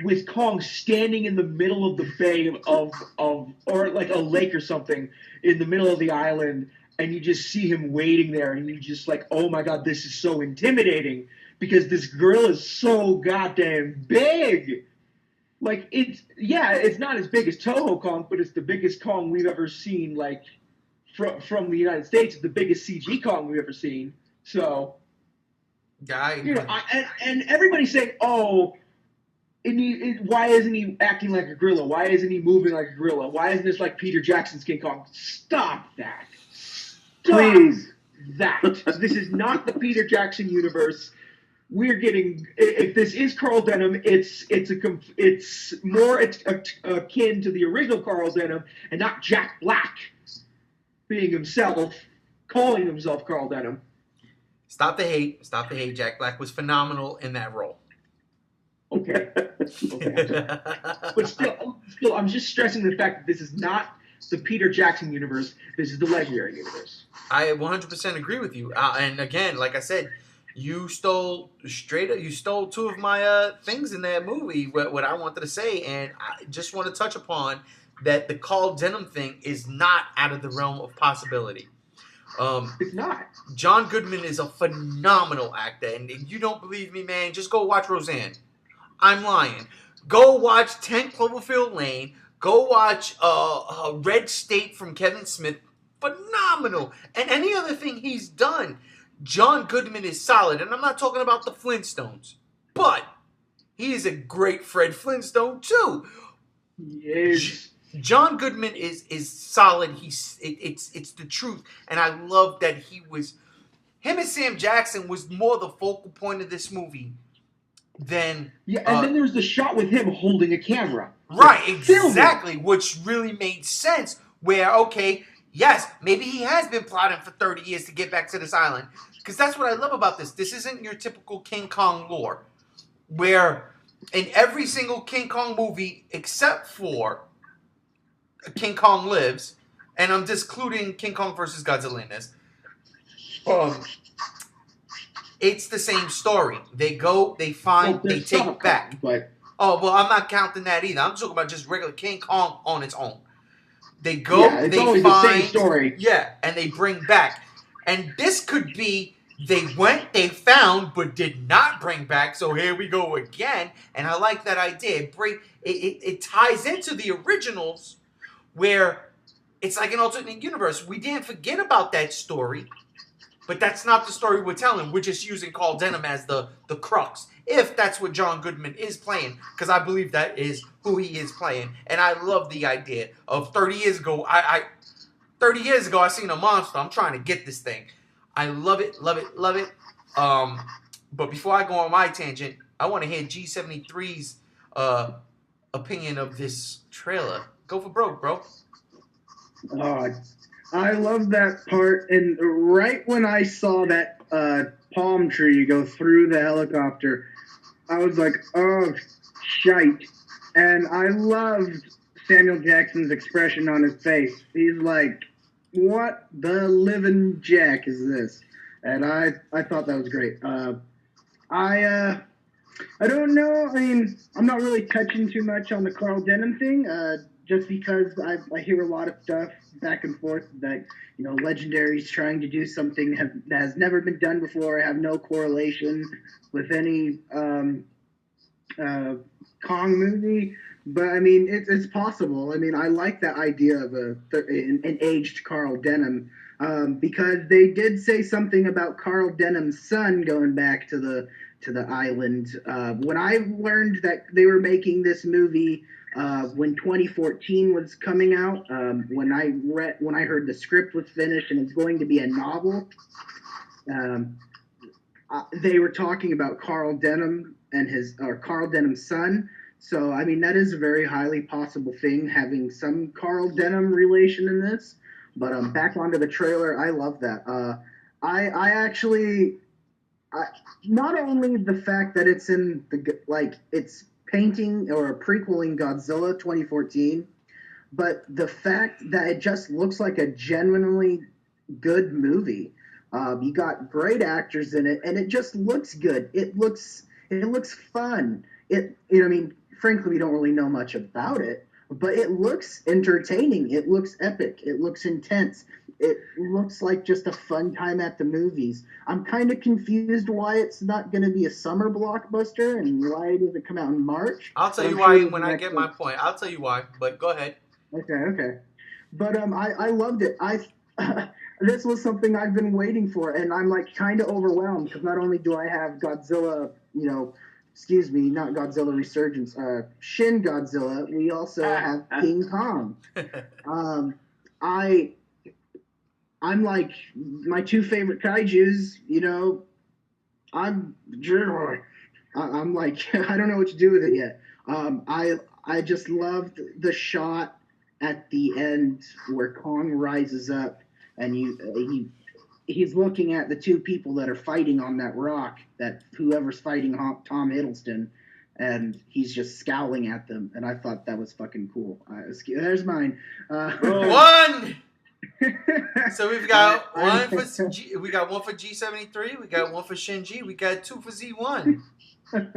S5: with Kong standing in the middle of the bay of or like a lake or something in the middle of the island, and you just see him waiting there, and you just like, oh my God, this is so intimidating because this gorilla is so goddamn big. Like it's not as big as Toho Kong, but it's the biggest Kong we've ever seen. Like from the United States, it's the biggest CG Kong we've ever seen. So, you know, and everybody's saying, oh. Why isn't he acting like a gorilla? Why isn't he moving like a gorilla? Why isn't this like Peter Jackson's King Kong? Stop that.
S3: Please.
S5: That. This is not the Peter Jackson universe. We're getting, if this is Carl Denham, it's more akin to the original Carl Denham and not Jack Black being himself, calling himself Carl Denham.
S1: Stop the hate. Stop the hate. Jack Black was phenomenal in that role.
S5: Okay. But still, I'm just stressing the fact that this is not the Peter Jackson universe. This is the Legendary universe.
S1: I 100% agree with you. And again, like I said, you stole 2 of my things in that movie, what I wanted to say. And I just want to touch upon that the Carl Denham thing is not out of the realm of possibility.
S5: It's not.
S1: John Goodman is a phenomenal actor. And if you don't believe me, man, just go watch Roseanne. I'm lying. Go watch 10 Cloverfield Lane. Go watch Red State from Kevin Smith. Phenomenal. And any other thing he's done, John Goodman is solid. And I'm not talking about the Flintstones. But he is a great Fred Flintstone, too.
S5: Yes.
S1: John Goodman is solid. It's the truth. And I love that him and Sam Jackson was more the focal point of this movie. Then
S5: then there's the shot with him holding a camera.
S1: Right, exactly, which really made sense. Where, okay, yes, maybe he has been plotting for 30 years to get back to this island. Because that's what I love about this. This isn't your typical King Kong lore. Where in every single King Kong movie except for King Kong Lives, and I'm discluding King Kong versus Godzilla in this. It's the same story. They go, they find, they take back.
S2: But
S1: Oh, well, I'm not counting that either. I'm talking about just regular King Kong on its own. They go,
S2: yeah, it's
S1: they
S2: always
S1: find,
S2: the same story.
S1: yeah, and they bring back. And this could be they went, they found, but did not bring back. So here we go again. And I like that idea. It ties into the originals, where it's like an alternate universe. We didn't forget about that story, but that's not the story we're telling. We're just using Carl Denham as the crux, if that's what John Goodman is playing, because I believe that is who he is playing. And I love the idea of 30 years ago. 30 years ago, I seen a monster. I'm trying to get this thing. I love it, love it, love it. But before I go on my tangent, I want to hear G73's opinion of this trailer. Go for broke, bro.
S2: I love that part, and right when I saw that palm tree go through the helicopter, I was like, oh, shite. And I loved Samuel Jackson's expression on his face. He's like, what the living jack is this? And I thought that was great. I don't know. I mean, I'm not really touching too much on the Carl Denham thing, just because I hear a lot of stuff back and forth that, you know, Legendary's trying to do something that has never been done before, have no correlation with any Kong movie. But, I mean, it's possible. I mean, I like that idea of an aged Carl Denham, because they did say something about Carl Denham's son going back to the island. When I learned that they were making this movie when 2014 was coming out, when I heard the script was finished and it's going to be a novel, they were talking about Carl Denham and Carl Denham's son. So, I mean, that is a very highly possible thing, having some Carl Denham relation in this. But back onto the trailer, I love that. I actually, not only the fact that it's in it's painting or prequeling Godzilla 2014, but the fact that it just looks like a genuinely good movie. You got great actors in it, and it just looks good. It looks fun. I mean, frankly, we don't really know much about it, but it looks entertaining. It looks epic. It looks intense. It looks like just a fun time at the movies. I'm kind of confused why it's not going to be a summer blockbuster and why does it come out in March.
S1: I'll tell you why when I get my point. I'll tell you why, but go ahead.
S2: Okay. But I loved it. This was something I've been waiting for, and I'm like kind of overwhelmed because not only do I have Godzilla, not Godzilla Resurgence, Shin Godzilla, we also have King Kong. I'm like, my two favorite kaijus, I'm like, I don't know what to do with it yet. I just loved the shot at the end where Kong rises up and he's looking at the two people that are fighting on that rock, that whoever's fighting Tom Hiddleston, and he's just scowling at them, and I thought that was fucking cool. There's mine.
S1: One! So we've got one for G73, we got one for Shin G, we got two for Z1. I'm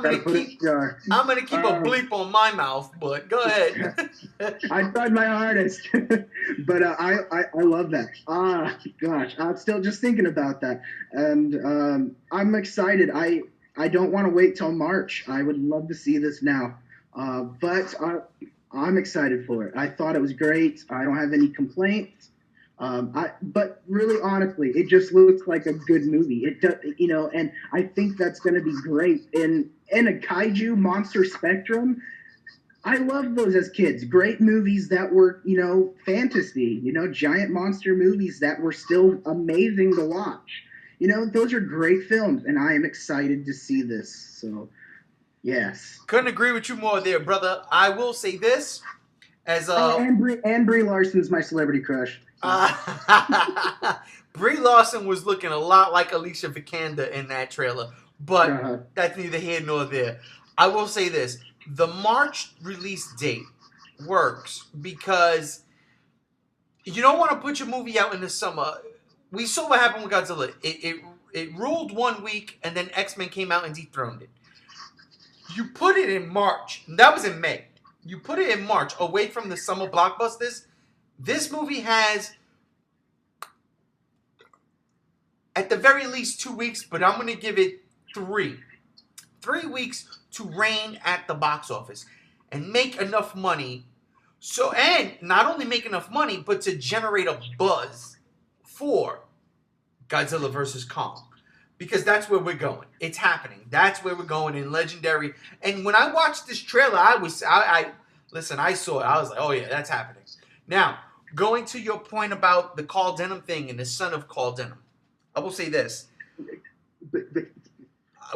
S1: gonna keep a bleep on my mouth, but go ahead.
S2: I tried my hardest, but I love that. Gosh, I'm still just thinking about that, and I'm excited. I don't want to wait till March. I would love to see this now, but I'm excited for it. I thought it was great. I don't have any complaints. But really, honestly, it just looks like a good movie. It does, and I think that's going to be great in a kaiju monster spectrum. I loved those as kids. Great movies that were, fantasy. Giant monster movies that were still amazing to watch. Those are great films, and I am excited to see this. So, yes.
S1: Couldn't agree with you more there, brother. I will say this as
S2: and Brie Larson's my celebrity crush.
S1: Brie Larson was looking a lot like Alicia Vikander in that trailer. But that's neither here nor there. I will say this. The March release date works because you don't want to put your movie out in the summer. We saw what happened with Godzilla. It ruled 1 week, and then X-Men came out and dethroned it. You put it in March. That was in May. You put it in March, away from the summer blockbusters. This movie has, at the very least, 2 weeks, but I'm going to give it 3. 3 weeks to reign at the box office and make enough money. So, and not only make enough money, but to generate a buzz for Godzilla vs. Kong. Because that's where we're going. It's happening. That's where we're going in Legendary. And when I watched this trailer, listen, I saw it. I was like, oh yeah, that's happening. Now, going to your point about the Carl Denham thing and the son of Carl Denham, I will say this.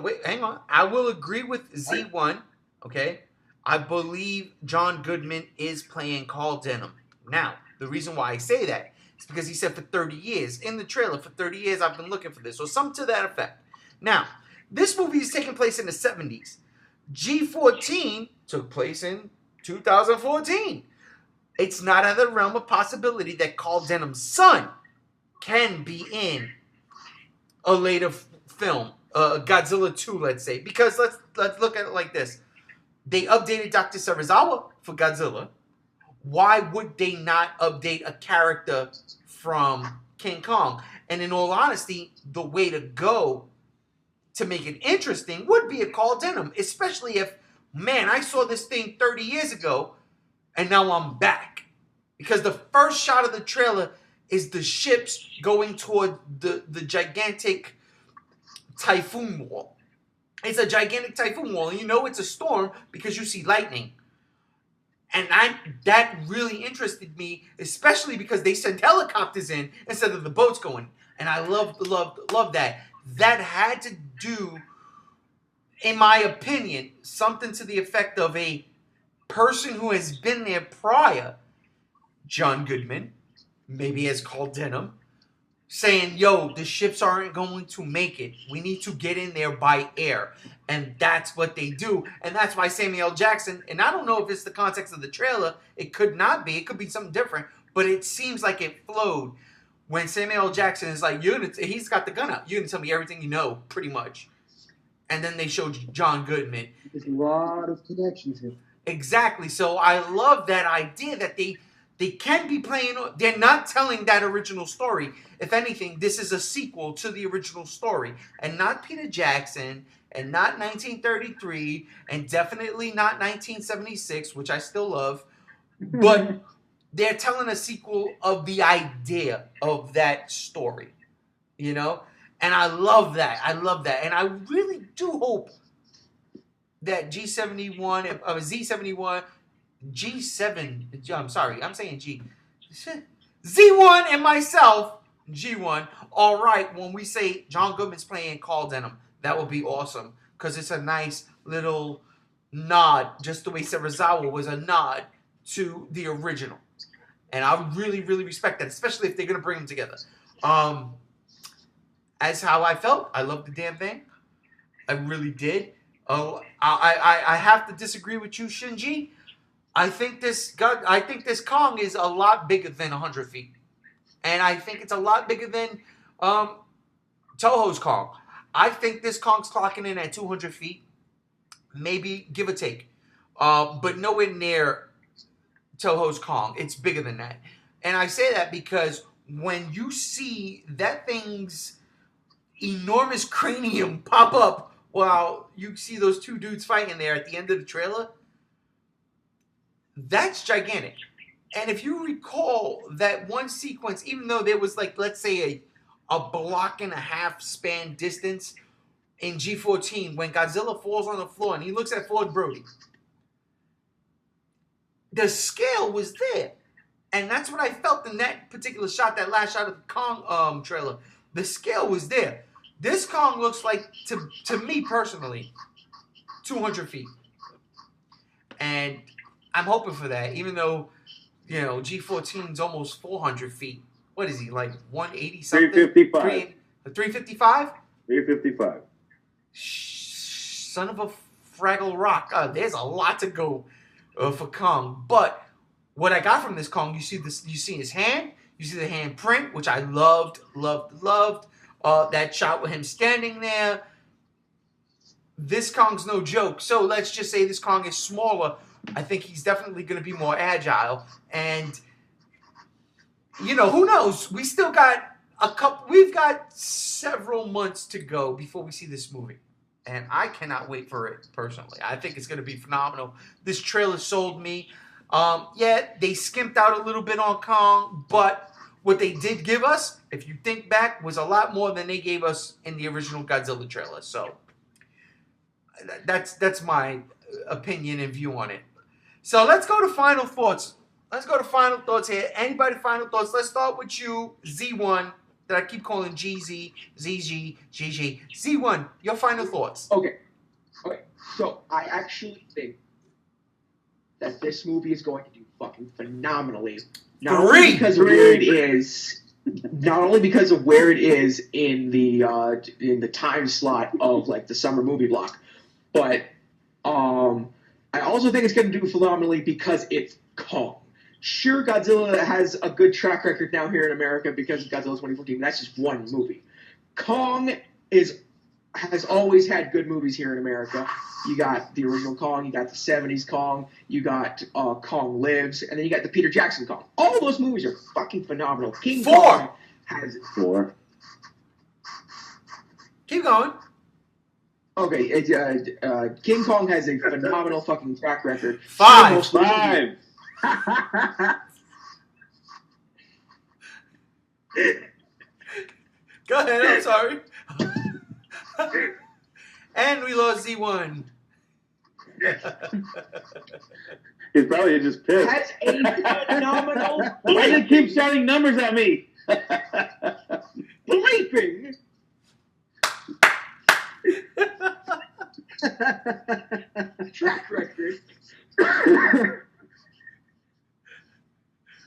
S1: Wait, hang on. I will agree with Z1, okay? I believe John Goodman is playing Carl Denham. Now, the reason why I say that is because he said for 30 years. In the trailer, for 30 years, I've been looking for this. Or something to that effect. Now, this movie is taking place in the 70s. G14 took place in 2014. It's not out of the realm of possibility that Carl Denham's son can be in a later film. Godzilla 2, let's say. Because let's look at it like this. They updated Dr. Serizawa for Godzilla. Why would they not update a character from King Kong? And in all honesty, the way to go to make it interesting would be a Carl Denham. Especially if, man, I saw this thing 30 years ago and now I'm back. Because the first shot of the trailer is the ships going toward the gigantic typhoon wall. It's a gigantic typhoon wall, and you know it's a storm because you see lightning. And that really interested me, especially because they sent helicopters in instead of the boats going. And I love that. That had to do, in my opinion, something to the effect of a person who has been there prior, John Goodman, maybe as Carl Denham, saying, yo, the ships aren't going to make it. We need to get in there by air. And that's what they do. And that's why Samuel L. Jackson, and I don't know if it's the context of the trailer, it could not be. It could be something different. But it seems like it flowed when Samuel L. Jackson is like, he's got the gun out. You're going to tell me everything you know, pretty much. And then they showed John Goodman.
S2: There's a lot of connections here.
S1: Exactly. So I love that idea that they can be playing. They're not telling that original story. If anything, this is a sequel to the original story. And not Peter Jackson, and not 1933, and definitely not 1976, which I still love. But they're telling a sequel of the idea of that story. You know? And I love that. I love that. And I really do hope that G71, Z71, G7, I'm sorry, I'm saying G. Z1 and myself, G1, all right, when we say John Goodman's playing Carl Denham, that would be awesome. Because it's a nice little nod, just the way Serizawa was a nod to the original. And I really, really respect that, especially if they're going to bring them together. As how I felt, I loved the damn thing. I really did. I have to disagree with you, Shinji. I think this Kong is a lot bigger than 100 feet. And I think it's a lot bigger than Toho's Kong. I think this Kong's clocking in at 200 feet. Maybe, give or take. But nowhere near Toho's Kong. It's bigger than that. And I say that because when you see that thing's enormous cranium pop up while you see those two dudes fighting there at the end of the trailer, that's gigantic. And if you recall that one sequence, even though there was like, let's say a block and a half span distance in G14 when Godzilla falls on the floor and he looks at Ford Brody, the scale was there. And that's what I felt in that particular shot, that last shot of the Kong trailer. The scale was there. This Kong looks like, to me personally, 200 feet. And I'm hoping for that, even though, you know, G14 is almost 400 feet. What is he, like 180 something?
S3: 355.
S1: 355?
S3: 355.
S1: son of a Fraggle Rock. There's a lot to go for Kong. But what I got from this Kong, you see his hand, you see the hand print, which I loved. That shot with him standing there. This Kong's no joke. So let's just say this Kong is smaller. I think he's definitely going to be more agile. And, who knows? We still got we've got several months to go before we see this movie. And I cannot wait for it, personally. I think it's going to be phenomenal. This trailer sold me. Yeah, they skimped out a little bit on Kong, but what they did give us, if you think back, was a lot more than they gave us in the original Godzilla trailer. So that's my opinion and view on it. So let's go to final thoughts. Here. Anybody final thoughts? Let's start with you, Z1, that I keep calling GZ, ZG, GG. Z1, your final thoughts.
S5: Okay. So I actually think that this movie is going to do fucking phenomenally. Not only because of where it is in the time slot of like the summer movie block, but I also think it's going to do phenomenally because it's Kong. Sure, Godzilla has a good track record now here in America because of Godzilla 2014. That's just one movie. Kong has always had good movies here in America. You got the original Kong, you got the 70s Kong, you got Kong Lives, and then you got the Peter Jackson Kong. All those movies are fucking phenomenal. King Kong has 4.
S1: Keep going.
S5: Okay, King Kong has a phenomenal fucking track record.
S3: 5.
S1: Go ahead, I'm sorry. And we lost Z1.
S3: He's probably just pissed.
S5: Has a phenomenal...
S3: Why do you keep shouting numbers at me?
S5: Bleeping! Track record.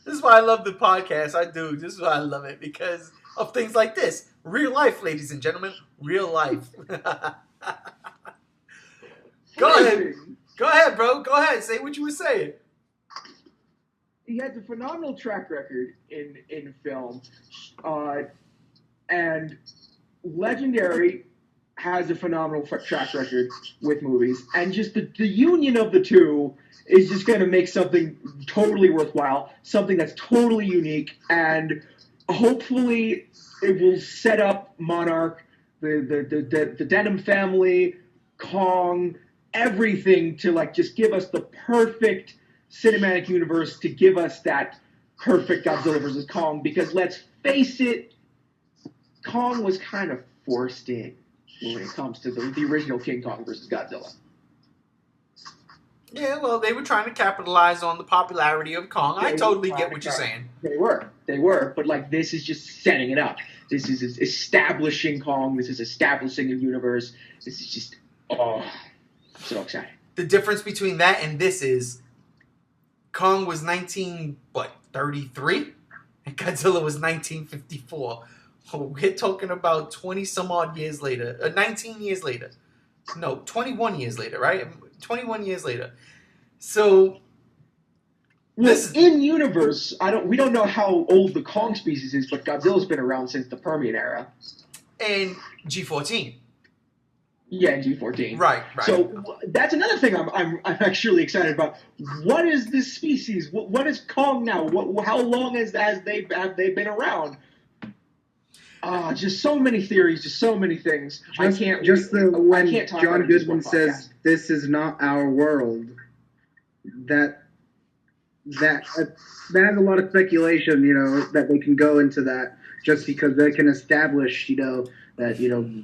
S1: This is why I love the podcast. I do. This is why I love it, because of things like this. Real life, ladies and gentlemen. Real life. Go ahead. Go ahead, bro. Go ahead. Say what you were saying.
S5: He has a phenomenal track record in film. And Legendary has a phenomenal track record with movies. And just the union of the two is just going to make something totally worthwhile, something that's totally unique, and hopefully it will set up Monarch, the Denim family, Kong, everything to like just give us the perfect cinematic universe to give us that perfect Godzilla versus Kong. Because let's face it, Kong was kind of forced in when it comes to the original King Kong versus Godzilla.
S1: Yeah, well, they were trying to capitalize on the popularity of Kong. I totally get what you're saying.
S5: They were, but like this is just setting it up. This is establishing Kong. This is establishing a universe. This is just, I'm so excited.
S1: The difference between that and this is Kong was 33? And Godzilla was 1954. Oh, we're talking about 20 some odd years later. 19 years later. No, 21 years later, right? 21 years later. So
S5: this in universe, we don't know how old the Kong species is, but Godzilla's been around since the Permian era.
S1: And G14.
S5: Yeah, G14.
S1: Right.
S5: So that's another thing I'm actually excited about. What is this species? What is Kong now? How long have they been around? Just so many theories, just so many things.
S2: When John Goodwin says this is not our world, that has a lot of speculation, that they can go into that just because they can establish, that,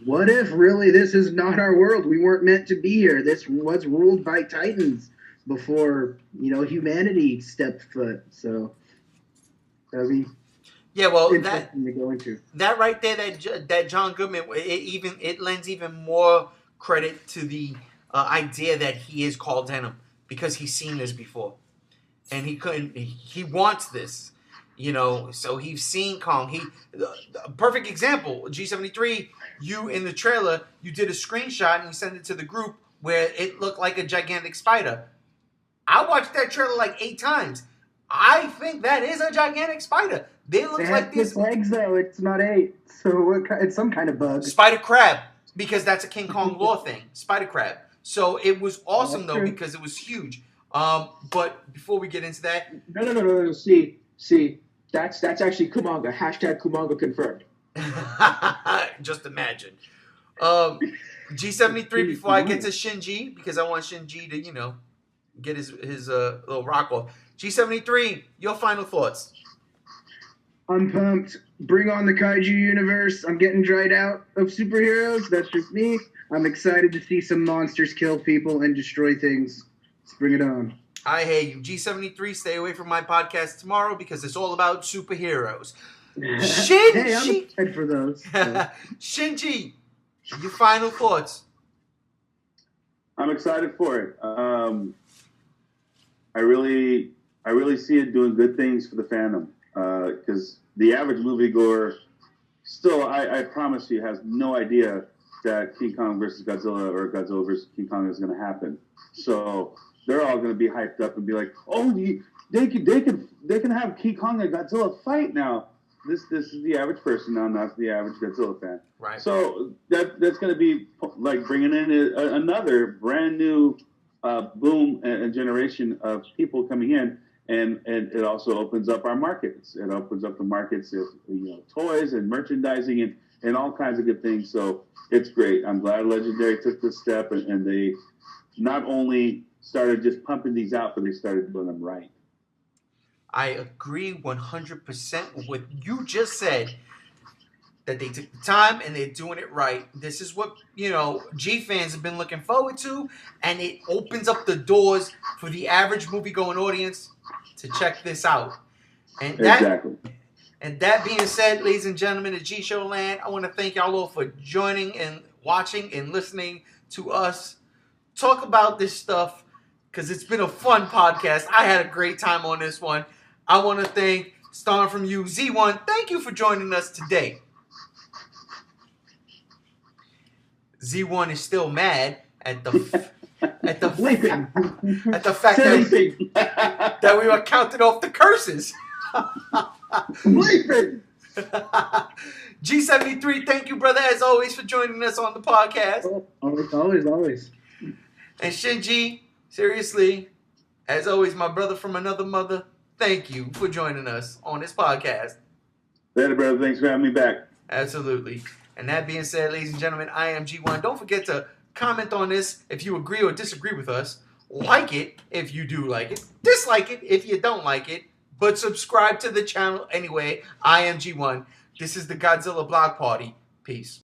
S2: what if really this is not our world? We weren't meant to be here. This was ruled by Titans before, humanity stepped foot. So that'll be interesting to go into.
S1: That right there, that John Goodman, it lends even more credit to the idea that he is called Denim because he's seen this before, and he wants this, You know, so he's seen Kong. A perfect example, G73, you in the trailer, you did a screenshot and you sent it to the group where it looked like a gigantic spider. I watched that trailer like 8 times. I think that is a gigantic spider. They look
S2: It
S1: like
S2: has
S1: these
S2: 6 legs though. It's not 8, so it's some kind of bug.
S1: spider crab, because that's a King Kong lore thing. Spider crab. So it was awesome
S2: That's
S1: though
S2: true.
S1: because it was huge. But before we get into that,
S5: No. See, that's actually Kumanga. Hashtag Kumanga confirmed.
S1: just imagine. G73, before I get to Shinji, because I want Shinji to, you know, get his little rock off. G73, your final thoughts.
S2: I'm pumped. Bring on the kaiju universe. I'm getting dried out of superheroes. That's just me. I'm excited to see some monsters kill people and destroy things. Let's bring it on.
S1: I hate you. G73, stay away from my podcast tomorrow because it's all about superheroes. Shinji!
S2: Hey, I'm excited for those. So.
S1: Shinji, your final thoughts.
S3: I'm excited for it. I really see it doing good things for the fandom. Because the average moviegoer still, I promise you, has no idea that King Kong versus Godzilla or Godzilla versus King Kong is going to happen. So they're all going to be hyped up and be like, "Oh, they can have King Kong and Godzilla fight now." This is the average person now, not the average Godzilla fan.
S1: Right.
S3: So that's going to be like bringing in another brand new boom and generation of people coming in. And it also opens up our markets. It opens up the markets of, you know, toys and merchandising and all kinds of good things. So it's great. I'm glad Legendary took this step and they not only started just pumping these out, but they started doing them right.
S1: I agree 100% with what you just said. That they took the time and they're doing it right. This is what, you know, G fans have been looking forward to, and it opens up the doors for the average movie-going audience to check this out. And that being said, ladies and gentlemen of G Show Land, I want to thank y'all all for joining and watching and listening to us talk about this stuff because it's been a fun podcast. I had a great time on this one. I want to thank, starting from you, Z1. Thank you for joining us today. Z1 is still mad at the fact that we were counting off the curses. G73, thank you, brother, as always, for joining us on the podcast.
S2: Always.
S1: And Shinji, seriously, as always, my brother from another mother, thank you for joining us on this podcast.
S3: Later, brother. Thanks for having me back.
S1: Absolutely. And that being said, ladies and gentlemen, I am G1. Don't forget to comment on this if you agree or disagree with us. Like it if you do like it. Dislike it if you don't like it. But subscribe to the channel anyway. I am G1. This is the Godzilla Block Party. Peace.